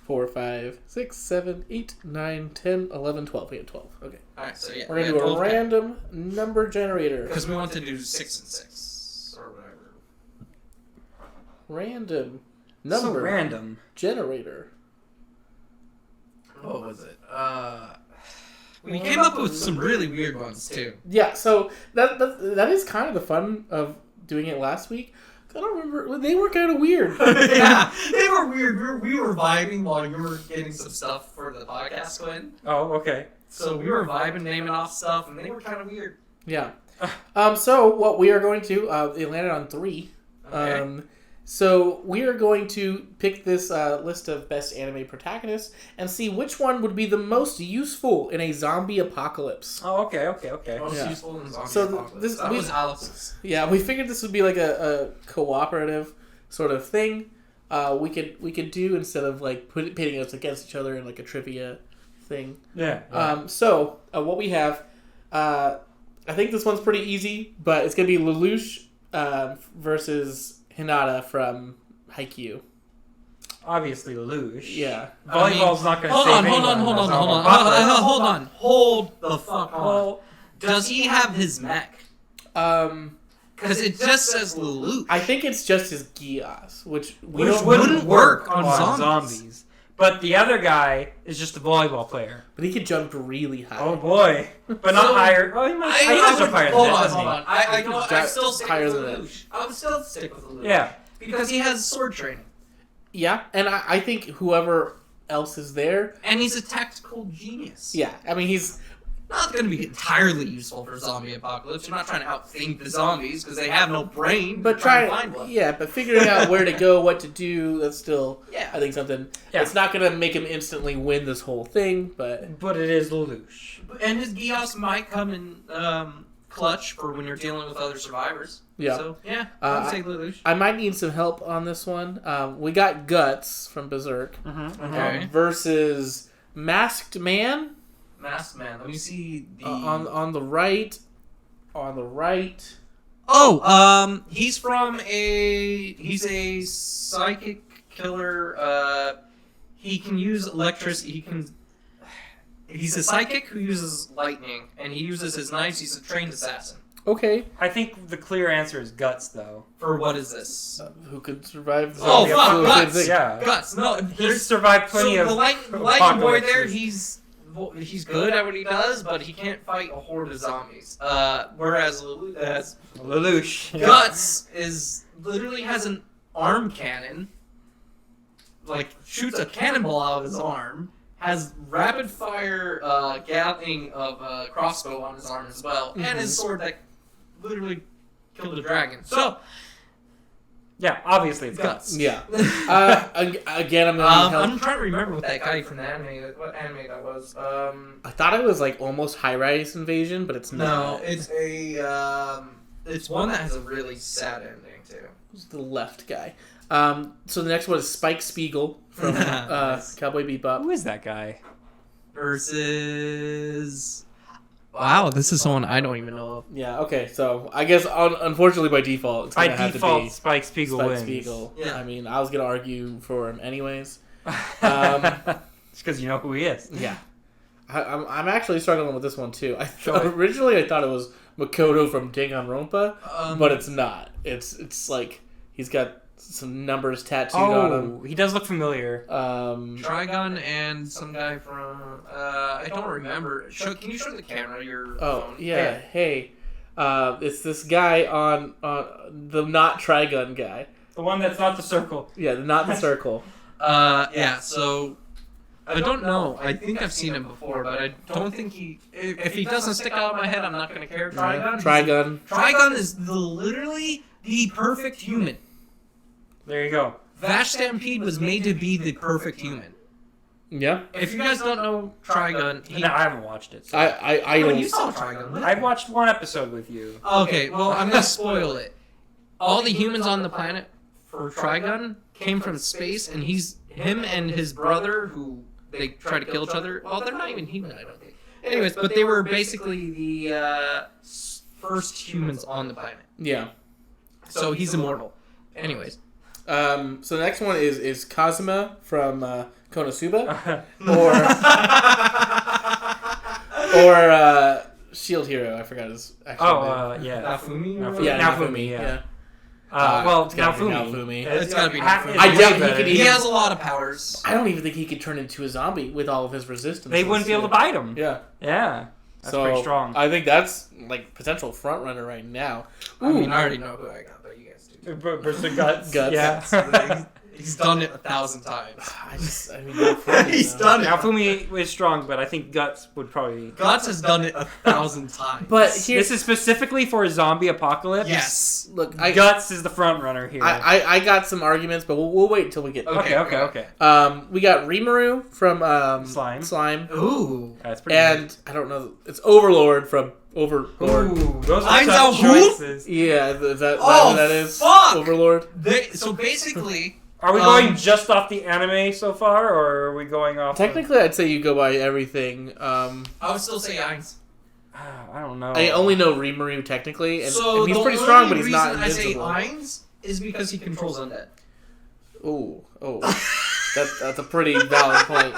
4, 5, 6, 7, 8, 9, 10, 11, 12. We had 12. Okay. Alright, so yeah. We're gonna do a random number generator. Because we want to do 6 and 6. Or whatever. Random So number random. generator. What was it? We came up with some really weird ones too. Yeah, so that is kind of the fun of doing it last week. I don't remember. They were kind of weird. Yeah, they were weird. We were vibing while you were getting some stuff for the podcast, Quinn. Oh, okay. So we were vibing, naming off stuff, and they were kind of weird. Yeah. So what we are going to, it landed on 3. Okay. So we are going to pick this list of best anime protagonists and see which one would be the most useful in a zombie apocalypse. Oh, okay. Most Yeah. useful in zombie So apocalypse. That was Alex's. Yeah, we figured this would be like a cooperative sort of thing. We could do instead of like pitting us against each other in like a trivia thing. Yeah. So what we have, I think this one's pretty easy, but it's gonna be Lelouch versus Hinata from Haikyuu. Obviously, Lelouch. Yeah. Volleyball's not going to Hold save on, anyone. hold on. Hold the fuck on. Well, Does he have his mech? Because it just says Lelouch. I think it's just his Gias, which wouldn't work on on zombies. zombies. But the other guy is just a volleyball player. But he could jump really high. Oh boy. But not So, higher. Well, he might jump higher than hold that, on, doesn't hold he? on. I know. I still stick higher with than that. Lelouch. I would still stick with Lelouch. Yeah. Because he has sword training. Yeah, and I think whoever else is there, And he's a tactical genius. yeah, I mean he's Not going to be entirely useful for zombie apocalypse. You're not trying to outthink the zombies because they have no brain. but You're trying to find one. but figuring out where to go, what to do, that's still Yeah. I think something. Yeah. It's not gonna make him instantly win this whole thing, but But it is Lelouch. And his Gios might come in clutch for when you're dealing with other survivors. Yeah. So, yeah, I would say Lelouch. I might need some help on this one. We got Guts from Berserk Okay. versus Masked Man Masked Man. Let me see the... on the right. On the right. Oh, he's a psychic killer. he can use electricity. He's a psychic who uses lightning, and he uses his knives. He's a trained assassin. Okay. I think the clear answer is Guts, though. For what is this? Who could survive the Oh, zombie fuck, apocalypse? Guts! Yeah. Guts. No, He's survived plenty so of the lightning boy there. apocalypses. He's good at what he does, but he can't fight a horde of zombies. Whereas Lelouch. Yeah. Guts literally has an arm cannon, like shoots a cannonball out of his arm, has rapid fire gatling of crossbow on his arm as well, and his sword that literally killed a dragon. So Yeah, obviously it's Guts. Yeah. Again, I'm gonna need help. I'm trying to remember what that guy from the anime, what anime that was. I thought it was like almost High-Rise Invasion, but it's No, not. it's it's one that has a really sad ending too. It's the left guy. So the next one is Spike Spiegel from Nice. Cowboy Bebop. Who is that guy? Versus. Wow, this is someone I don't even know of. Yeah. Okay. So I guess unfortunately by default, it's By gonna have to default, be Spike Spiegel Spike wins. Spiegel. Yeah. I mean, I was gonna argue for him anyways. Just because you know who he is. Yeah. I'm actually struggling with this one too. Sure. Originally I thought it was Makoto from Danganronpa, but it's not. It's like he's got some numbers tattooed on him. Oh, he does look familiar. Trigun and some guy from I don't remember. Can you show the camera your phone? Yeah. Hey, it's this guy on the not Trigun guy. The one that's not the circle. Yeah, not the circle. Yeah. So I don't know. I think I've seen him before, but I don't think he. If he doesn't stick out of my head, I'm not gonna care. Trigun. Trigun is literally the perfect human. There you go. Vash Stampede was made to be the perfect human. Yeah. If you guys don't know Trigun, No, I haven't watched it. So. I Oh, don't. you saw Trigun. I watched one episode with you. Okay, well, I'm gonna spoil it. All the humans on the planet for Trigun came from space, and him and his brother, who they try to kill each other. Well, they're not even human, I don't think. Anyways, but they were basically the first humans on the planet. Yeah. So he's immortal. Anyways. So the next one is Kazuma from Konosuba, or Shield Hero. I forgot his actual name. Yeah. Nafumi? Yeah, Nafumi, yeah. It's gotta be Nafumi. Nafumi. It's gotta be ha- Nafumi. it's I way doubt he better. could He even- has a lot of powers. I don't even think he could turn into a zombie with all of his resistance. They wouldn't be able to bite him. Yeah. Yeah. That's So pretty strong. I think that's like potential front runner right now. I mean, I already know who I got, but you guys do. Versus Guts. Guts. Yeah. He's done it 1,000 times. I mean, Nafumi, He's though. done it. Nafumi is strong, but I think Guts would probably... Guts has done it 1,000 times. But here, This is specifically for a zombie apocalypse? yes. look, Guts is the front runner here. I got some arguments, but we'll wait until we get. Okay. Okay. We got Rimuru from Slime. Ooh. That's pretty and I don't know. It's Overlord from Overlord. Ooh, those are Ein's tough out who? choices. Yeah, is that Oh, what that is? fuck! Overlord. So basically, Are we going just off the anime so far, or are we going off... Technically, I'd say you go by everything. I would still say Ainz. I don't know. I only know Rimuru technically, and So he's the pretty only strong, but he's not reason I say invincible. Ainz is because he controls undead. Oh, that's a pretty valid point.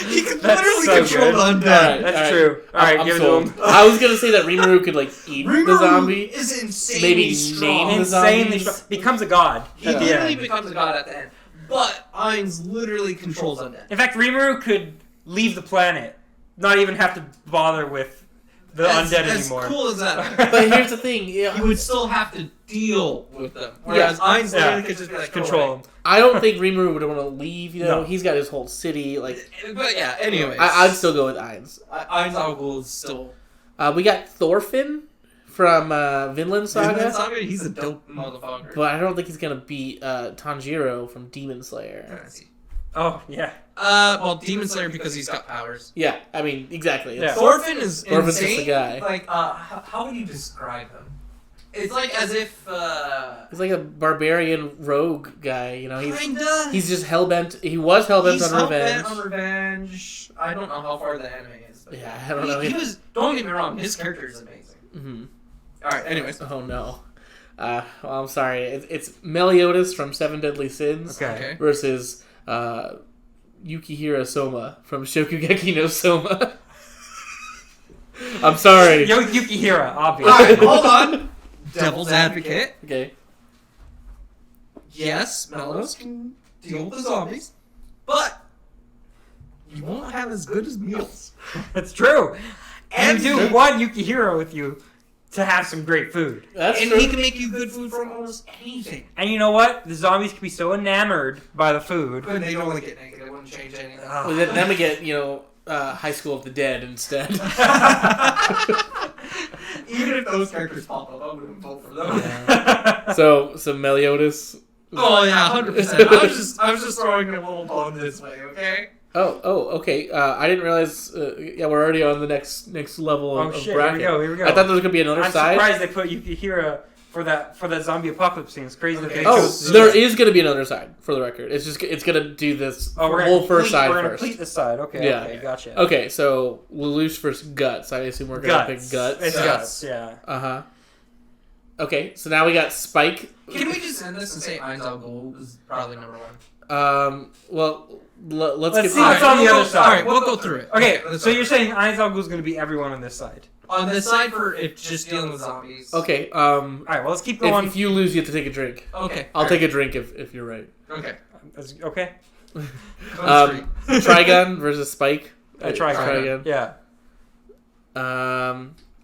He can That's literally so control good. undead. That's true. Alright, I'm give it to sold. him. I was gonna say that Rimuru could like eat the zombie. is insanely Maybe strong. name the Insanely zombies. strong. Becomes a god. He at the literally end. becomes a god at the end. But Ainz literally controls undead. In fact, Rimuru could leave the planet, not even have to bother with the undead anymore. As cool as that. But here's the thing, You yeah, would still have to deal with them. Whereas Ainz literally could just be like, Control him. I don't think Rimuru would want to leave. You know, No. he's got his whole city. Like, But yeah, anyways. I'd still go with Ainz. Ainz Al is still... We got Thorfinn from Vinland Saga, Saga, he's a dope motherfucker. but I don't think he's gonna beat Tanjiro from Demon Slayer. Oh, yeah. Well, Demon Slayer because he's got powers. Yeah, I mean exactly. Yeah. Thorfinn is Thorfinn's insane. just a guy. Like, how would you describe him? It's like as if, He's like a barbarian rogue guy. You know, kinda. he's just hellbent. He was hellbent He's on hell-bent revenge. on revenge. I don't know how far the anime is. But Yeah, I don't know. He was. Don't get me wrong. His character is amazing. Mhm. All right. Anyways. Oh no. Well, I'm sorry. It's Meliodas from Seven Deadly Sins Okay. versus Yukihira Soma from Shokugeki no Soma. I'm sorry. Yo, Yukihira, obviously. Alright, hold on. Devil's advocate. Okay. Yes, Mellows can deal with the zombies, but you won't have as good as meals. That's true. And And you do want Yukihira with you to have some great food. That's and true. he can make you good food from almost anything. And you know what? The zombies can be so enamored by the food. But they only get naked. It wouldn't change anything. Ah. Well, then we get, High School of the Dead instead. Even if those characters pop up, I wouldn't vote for them. So Meliodas. Oh yeah, 100%. I was just throwing a little bone this way, okay? Oh, okay. I didn't realize. We're already on the next level of Here bracket. we go. I thought there was gonna be another I'm side. surprised they put Yukihira for that zombie apocalypse scene. It's crazy that they Oh, chose. there is gonna be another side for the record. It's gonna do this We're whole gonna first side We're gonna first. complete this side. Okay. Yeah. Okay. Gotcha. Okay, so Lelouch versus Guts. I assume we're gonna pick Guts. It's guts. Yeah. Okay, so now we got Spike. Can we just end this and say Einzel Gold is probably number one? Well, let's Let's get see what's on the other side. Alright, we'll go through it. Okay. let's So go. you're saying Einzel is going to be everyone on this side? On this side for if just dealing with zombies. Okay. All right. Well, let's keep going. If you lose, you have to take a drink. Okay. I'll take a drink if you're right. Okay. Okay. Trigun versus Spike. Trigun. Yeah.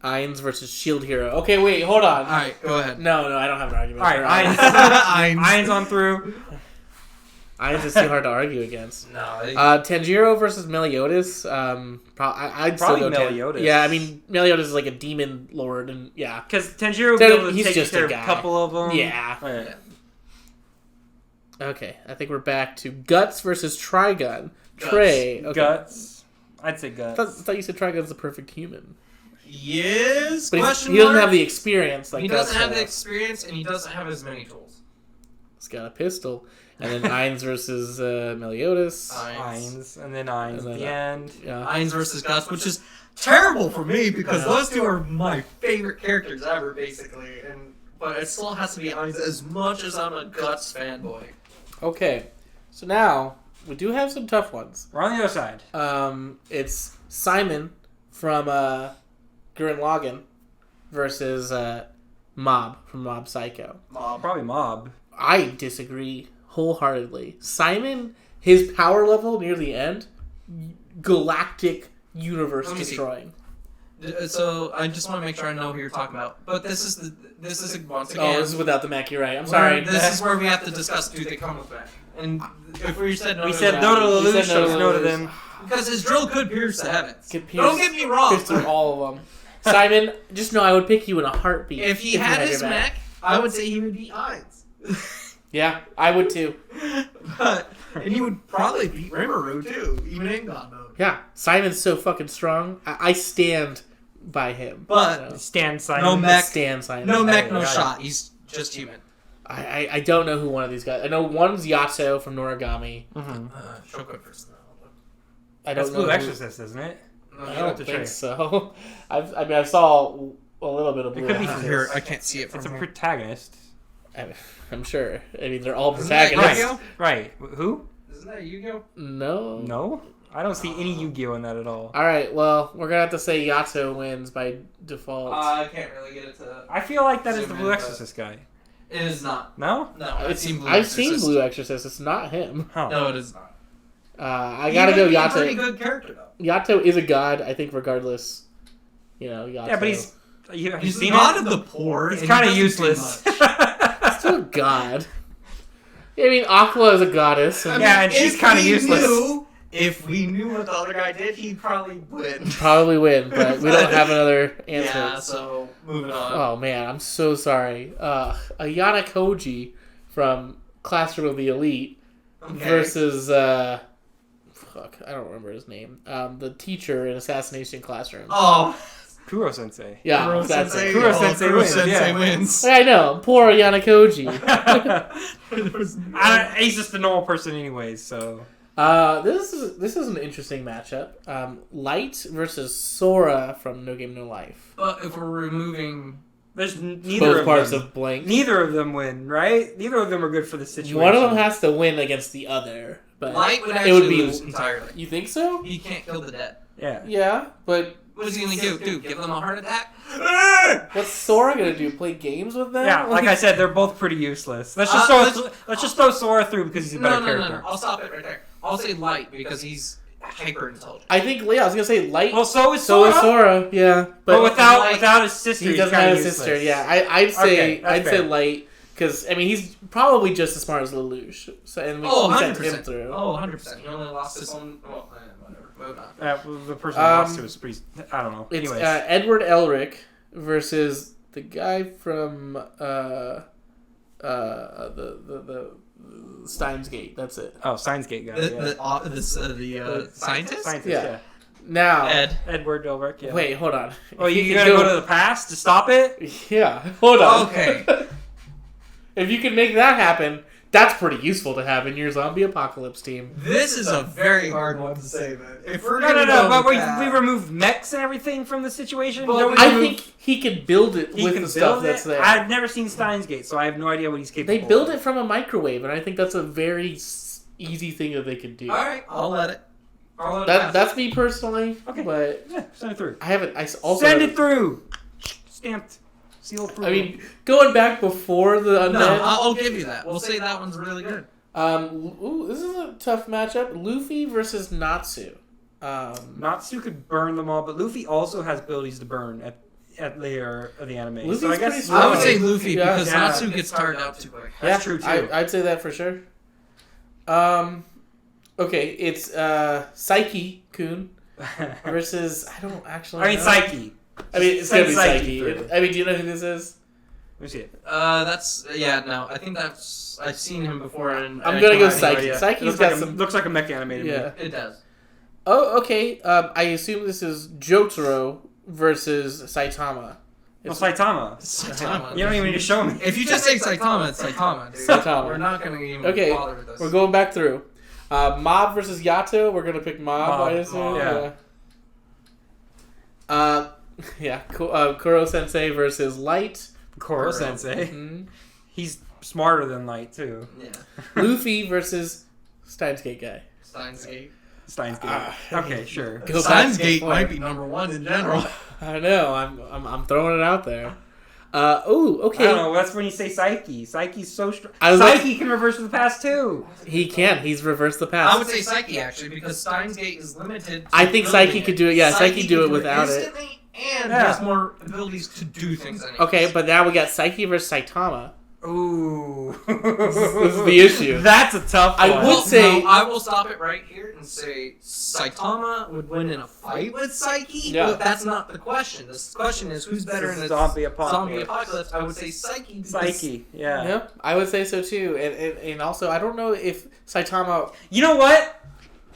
Ainz versus Shield Hero. Okay, wait, hold on. Alright, go ahead. No, I don't have an argument. All right. Ainz. Ainz on through. Ainz is too hard to argue against. No. Tanjiro versus Meliodas. I'd still Probably go Meliodas. Yeah, I mean Meliodas is like a demon lord, and yeah. Because Tanjiro will be able to He's take just a care of guy. a couple of them. Yeah. Right. Okay, I think we're back to Guts versus Trigun. Trey. Okay. Guts. I'd say I Guts. thought you said Trigun's the perfect human. Yes. But Question he doesn't mark? have the experience like He Guts doesn't have the does. experience, and he doesn't have as many tools. He's got a pistol. And then Ainz versus Meliodas. Ainz. And then Ainz And at then, the end. Yeah. Ainz versus Guts, which is terrible for me because those two are my favorite characters ever, basically. But it still has to be Ainz as much as I'm a Guts fanboy. Okay, so now we do have some tough ones. We're on the other side. It's Simon from Gurren Lagann versus Mob from Mob Psycho. Probably Mob. I disagree wholeheartedly. Simon, his power level near the end, galactic universe Let me see. destroying. So I just want to make sure I know who you're talking about. But this is once Oh, again. this is without the Mac. You're right. I'm sorry. This is where we have to discuss do they come with Mac. And if we said no, We to said that, no to We Lelouch, said no to so no to Lelouch. them. because his drill could pierce the heavens. Could Don't pierce- get me wrong. Pierce through all of them. Simon, just know I would pick you in a heartbeat. If he you had your his back. Mac, I would say he would beat Ainz. Yeah, I would too. And he would probably beat Rimuru too, even in God mode. Yeah, Simon's so fucking strong. I stand by him. But- So, Stan Simon. No Mac. stand Simon. No Mac, no got it. shot. He's just human. I don't know who one of these guys. I know one's Yato from Noragami. She'll go first. I That's don't know. Blue who- Exorcist, isn't it? I to don't Trey. think so. I saw a little bit of It Blue could be Exorcist. Here, I can't see it It's a from here. protagonist. I'm sure. I mean, they're all Isn't that protagonists. Yu-Gi-Oh? Right. Who? Isn't that Yu-Gi-Oh? No. No? I don't see any Yu-Gi-Oh in that at all. All right. Well, we're gonna have to say Yato wins by default. I can't really get it to. I feel like that is the Zoom Blue in, but- Exorcist guy. It is not. No? No, I've seen Blue I've Exorcist. seen Blue Exorcist. It's not him. Huh. No, it is not. I gotta He go would be a pretty Yato. good character though. Yato is a god. I think regardless. Yato. Yeah, but have you He's seen god it? of the poor. He's and kind of he doesn't do useless. much. still a god. I mean, Aqua is a goddess. And Yeah, and she's If kinda we useless. If we knew what the other guy did, he'd probably win. probably win, but we don't have another answer. Yeah, so moving on. Oh man, I'm so sorry. Ayana Koji from Classroom of the Elite versus fuck, I don't remember his name. The teacher in Assassination Classroom. Oh, Kuro Sensei. Yeah, Kuro that's Sensei. it. Kuro Sensei Kuro wins, Sensei yeah. wins. I know, poor Ayana Koji. He's just a normal person anyways, so... This is an interesting matchup. Light versus Sora from No Game No Life. But if we're removing, There's neither Both of parts them. of blank. Neither of them win, right? Neither of them are good for the situation. One of them has to win against the other, but Light would it actually would be. lose entirely. You think so? He can't kill the dead. Yeah. Yeah, but What is he gonna do? Give them a heart attack? what's Sora gonna do? Play games with them? Yeah, like I said, they're both pretty useless. Let's just throw Sora through because he's a better character. No. I'll stop it right there. I'll say Light because he's hyper intelligent. I think I was gonna say Light. Well, so is so Sora. is Sora. Yeah, But without Light- his sister, he he's doesn't kinda have a useless. sister. Yeah, I'd say Okay, that's I'd say fair. Light because I mean he's probably just as smart as Lelouch. So and we sent him 100%. through. Oh, 100%. He only lost his own. Well, whatever. Move on. The person who lost to was pretty. I don't know. It's Anyways, Edward Elric versus the guy from the Steins Gate. That's it. Steins Gate guy. The Scientist. scientist? Yeah. Now, Edward Elric. Yeah. wait, hold on. Oh, If you could gotta go to the past to stop it? Yeah, hold on. Okay. If you can make that happen, that's pretty useful to have in your zombie apocalypse team. This is a very hard one to say, man. If we're No. gonna go But with we that- removed mechs and everything from the situation. But Nobody I removed- think he can build it he with can the stuff build it. that's there. I've never seen Steins Gate, so I have no idea what he's capable. They build of. it from a microwave, and I think that's a very easy thing that they could do. All right, I'll let it. That's me personally. Okay. But Yeah, send it through. I haven't. I also Send it through. Stamped. Seal approval. I mean, going back before the undead. No, I'll give you that. We'll say that one's really good. This is a tough matchup. Luffy versus Natsu. Natsu could burn them all, but Luffy also has abilities to burn at later of the anime. Luffy's so I pretty guess strong. I would say Luffy Yeah. because Yeah. Natsu gets tired out too quick. That's true, too. I'd say that for sure. Okay, it's Psyche-kun versus I don't actually. I mean, know. Psyche. I mean, it's gonna be Send Psyche. through. I mean, do you know who this is? Let me see it. No. I think I've seen him before. And I'm gonna go I have no Psyche. idea. Psyche's looks got like some. looks like a mech animated. Yeah. It does. Oh, okay. I assume this is Jotaro versus Saitama. Well, Saitama. Saitama. You don't even need to show me. If you just say Saitama, it's Saitama, dude. Saitama. We're not gonna even Okay, bother with this. we're going back through. Mob versus Yato. We're gonna pick Mob. Mob, I assume. yeah. Kuro Sensei versus Light. Koro Sensei. Mhm. He's smarter than Light too. Yeah. Luffy versus Steins Gate guy. Steins Gate. Steins Gate. Okay, sure. Go Steins back. Gate might be #1 in general. I know. I'm throwing it out there. Okay. I don't know. That's when you say Psyche. Psyche's so strong. I was Psyche can reverse to the past too. He can. He's reversed the past. I would say Psyche actually because Steins Gate is limited. To I think Psyche building could do it. Yeah, Psyche do it can without it. instantly, and Yeah. has more abilities to do things. Anyways. Okay, but now we got Psyche versus Saitama. Ooh. This is the issue. That's a tough one. I would say- I will stop it right here and say Saitama would win in a fight with Psyche. Yeah. But that's not the question. The question is who's better in a Zombie apocalypse. zombie apocalypse. I would say Psyche. because- Psyche. Yeah. Yeah, I would say so too. And also, I don't know if Saitama. You know what?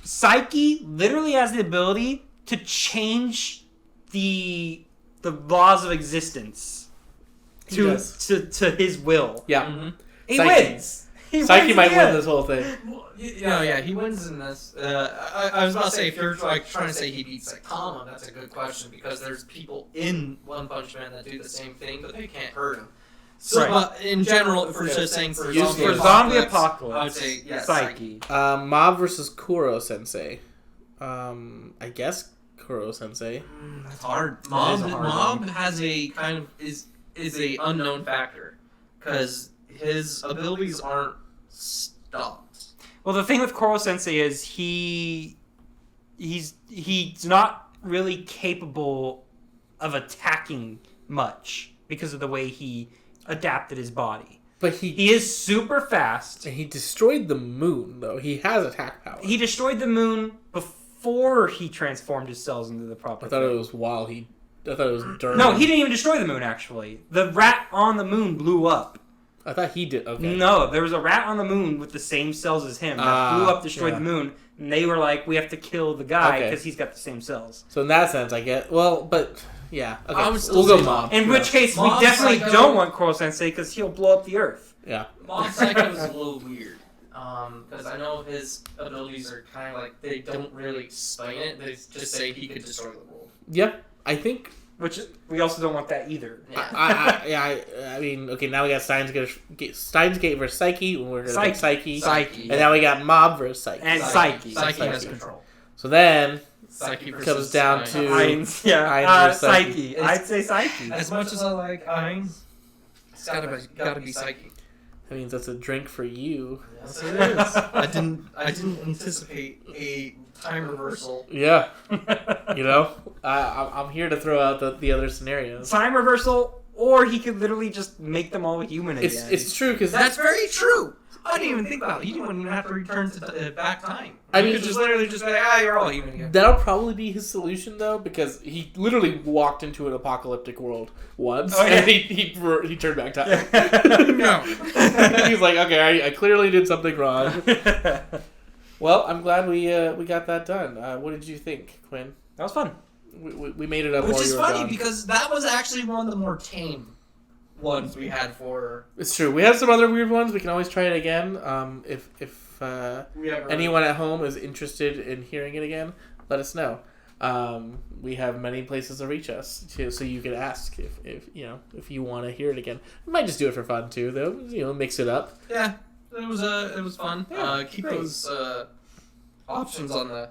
Psyche literally has the ability to change the laws of existence He to does. to his will. Yeah, Mhm. He Psyche. wins. He Psyche wins might again. win this whole thing. Well, yeah, he wins in this. I was about to say, if you're like trying to say he beats Saitama, that's a good question because there's people in One Punch Man that do the same thing, but they can't hurt him. So, Right. but in general, if we're just saying for Useless. zombie For zombie apocalypse, apocalypse, I would say yes, Psyche. Mob versus Kuro Sensei. I guess Kuro Sensei. That's hard. That is Mob, a hard Mob one. has a kind of is a unknown factor because his abilities aren't stopped. Well, the thing with Koro Sensei is he's not really capable of attacking much because of the way he adapted his body. But He is super fast. he destroyed the moon though. He has attack power. He destroyed the moon before he transformed his cells into the proper. I thought it thing. was while he. I thought it was during. No, he didn't even destroy the moon. Actually, the rat on the moon blew up. I thought he did. Okay. No, there was a rat on the moon with the same cells as him that blew up, destroyed yeah. the moon, and they were like, "We have to kill the guy Okay. because he's got the same cells." So in that sense, I get. Well, but yeah. Okay. I would still We'll go say Mob. In which case, Mob we definitely Psycho- don't want Koro Sensei because he'll blow up the Earth. Yeah. Mob Psycho is a little weird. Because I know his abilities are kind of like, they don't really explain it. They just say he could destroy the world. Yep. I think Which we also don't want that either. Yeah. I mean, okay, now we got Steins Gate versus Psyche. We're going to pick Psyche. Psyche. And now we got Mob versus Psyche. And Psyche. Psyche has control. So then, Psyche versus comes down to... Ainz. Yeah, Ainz versus Psyche. I'd say Psyche. As much as I like Ainz, it's gotta be Psyche. That means that's a drink for you. Yes, it is. I didn't anticipate a time reversal. Yeah. You know? I'm here to throw out the other scenarios. Time reversal, or he could literally just make them all human again. It's true, because... That's very true. I didn't even think about it. You didn't even have to return to back time. I mean, you could just literally just be like, you're all human again. That'll probably be his solution, though, because he literally walked into an apocalyptic world once, and he turned back time. No. He's like, okay, I clearly did something wrong. Well, I'm glad we got that done. What did you think, Quinn? That was fun. We made it up Which while is you were funny gone. because that was actually one of the more tame ones we had for... It's true. We have some other weird ones. We can always try it again. If anyone at home is interested in hearing it again, let us know. We have many places to reach us, so you could ask if you want to hear it again. We might just do it for fun too, though. Mix it up. Yeah, it was fun. Yeah, keep great. those options on the...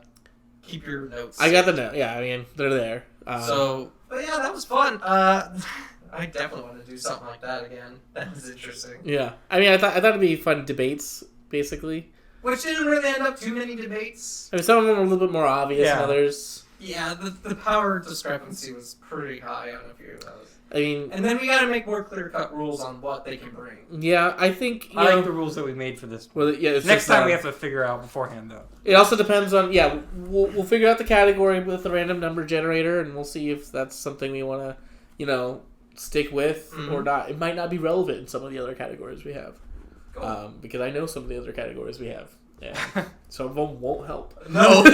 Keep your notes. I got the note. Yeah, I mean they're there. But yeah, that was fun. I definitely want to do something like that again. That was interesting. Yeah, I mean I thought it'd be fun debates, basically. Which didn't really end up too many debates. I mean, some of them were a little bit more obvious than others. Yeah, the power discrepancy was pretty high on a few of those. I mean, And then we got to make more clear-cut rules on what they can bring. yeah, I think I like the rules that we made for this. Well, yeah, it's Next just, time we have to figure out beforehand, though. It also depends on we'll figure out the category with the random number generator, and we'll see if that's something we want to stick with or not. It might not be relevant in some of the other categories we have, because I know some of the other categories we have. Yeah, some of them won't help. No,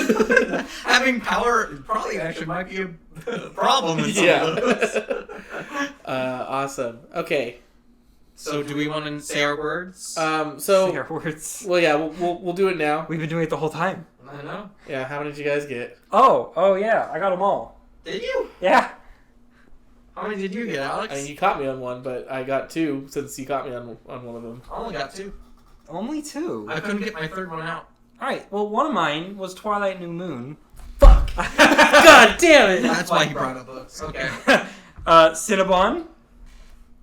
having power probably actually might be a problem in some of those. Awesome. Okay. So, do we want to say our words? Say our words. Well, yeah, we'll do it now. We've been doing it the whole time. I know. Yeah, how many did you guys get? Oh yeah, I got them all. Did you? Yeah. How many did you get, Alex? I mean, you caught me on one, but I got two since you caught me on one of them. I only got 2. Only 2. I couldn't get my third one out. Alright, well, one of mine was Twilight New Moon. Fuck! God damn it! That's why he brought up books. Okay. Cinnabon.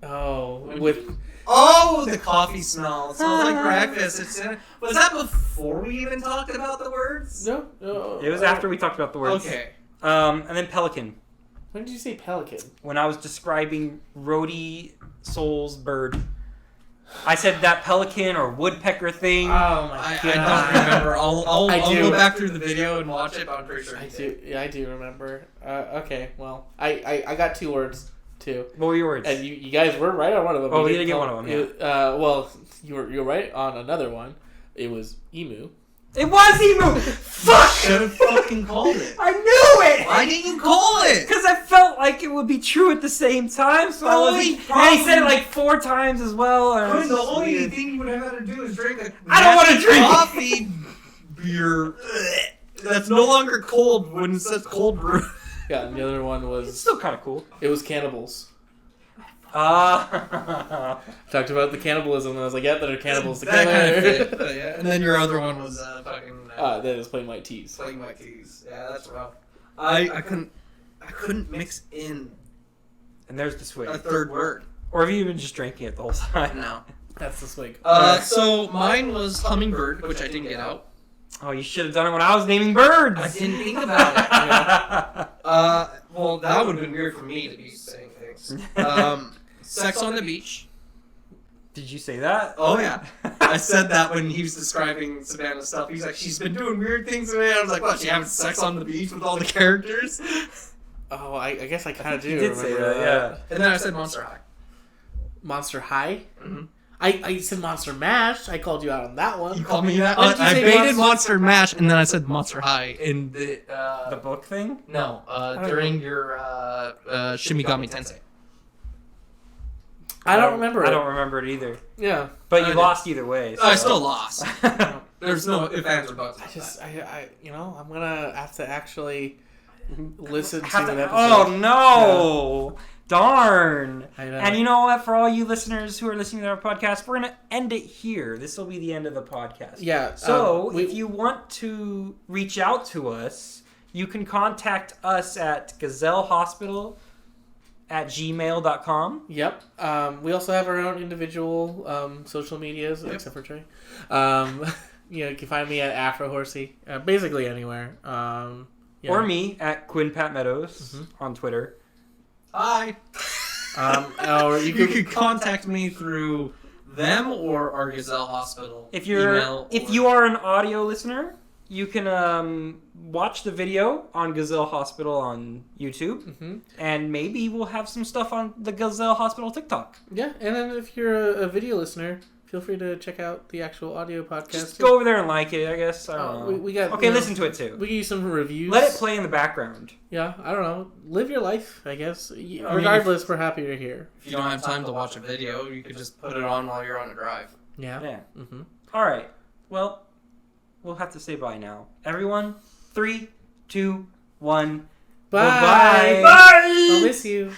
Oh, with... Oh, the coffee smell. It smells like breakfast. Was that before we even talked about the words? No. It was after we talked about the words. Okay. And then Pelican. When did you say pelican? When I was describing Rhodey Soul's bird. I said that pelican or woodpecker thing. Oh my god! I don't remember. I'll do. go back through the video and watch it, but I'm pretty sure I do. Yeah, I do remember. Okay, well, I got 2 words too. What were your words? And you guys were right on one of them. Oh, we didn't get one of them. Yeah. Well, you were right on another one. It was emu. It was emu. Fuck! Should have fucking called it. I knew it. Why didn't you call it? Because I felt like it would be true at the same time. So I wasn't. And he said it like 4 times as well. The only thing you would have had to do is drink a I don't want to drink coffee beer that's no longer cold when it says cold brew. Yeah, and the other one It's was still kind of cool. it was cannibals. Ah. Talked about the cannibalism, and I was like, yeah, they're cannibals That together. kind of fit. But yeah. And then your other one was fucking Then it's plain white teas. playing my keys. Yeah, that's rough. I couldn't mix in And there's the swig. a third word. Or have you been just drinking it the whole time? No. That's the swig. So mine was hummingbird, which I didn't get out. Oh, you should have done it when I was naming birds. I didn't think about it. Well, that would have been weird for me to be saying things. Sex on the beach. Did you say that? Oh yeah, I said that when he was describing Savannah's stuff. He's like, she's been doing weird things today. I was like, what? She having sex on the beach with all the characters? Oh, I guess I kind of do. You did say remember that, yeah. And then I said Monster High. Monster High. Mm-hmm. I said Monster Mash. I called you out on that one. You called me that. Why did you I say baited Monster Mash, and then I said Monster High in the The book thing? no during your Shimigami Tensei. I don't remember it. I don't remember it either. Yeah. But I you did. lost either way. So. I still lost. There's no if, ands, or buts. I'm gonna have to actually listen to have an to, episode. oh no! Darn! I know. And you know what? For all you listeners who are listening to our podcast, we're gonna end it here. This will be the end of the podcast. Yeah. So if you want to reach out to us, you can contact us at gazellehospital@gmail.com. Yep. We also have our own individual social medias, except for Trey. You can find me at AfroHorsey, basically anywhere. Or me at Quinn Pat Meadows on Twitter. Hi. Or You could contact me through them or our Gazelle Hospital If email. you are an audio listener, you can watch the video on Gazelle Hospital on YouTube, and maybe we'll have some stuff on the Gazelle Hospital TikTok. Yeah, and then if you're a video listener, feel free to check out the actual audio podcast. Just go over there and like it, I guess. I don't know. We got, okay, listen to it too. We give you some reviews. Let it play in the background. Yeah, I don't know. Live your life, I guess. Regardless, we're happy you're here. If you don't have time to watch a video, you could just put it on while you're on a drive. Yeah. Yeah. All right. Well, we'll have to say bye now. Everyone, 3, 2, 1. Bye. Bye. I'll miss you.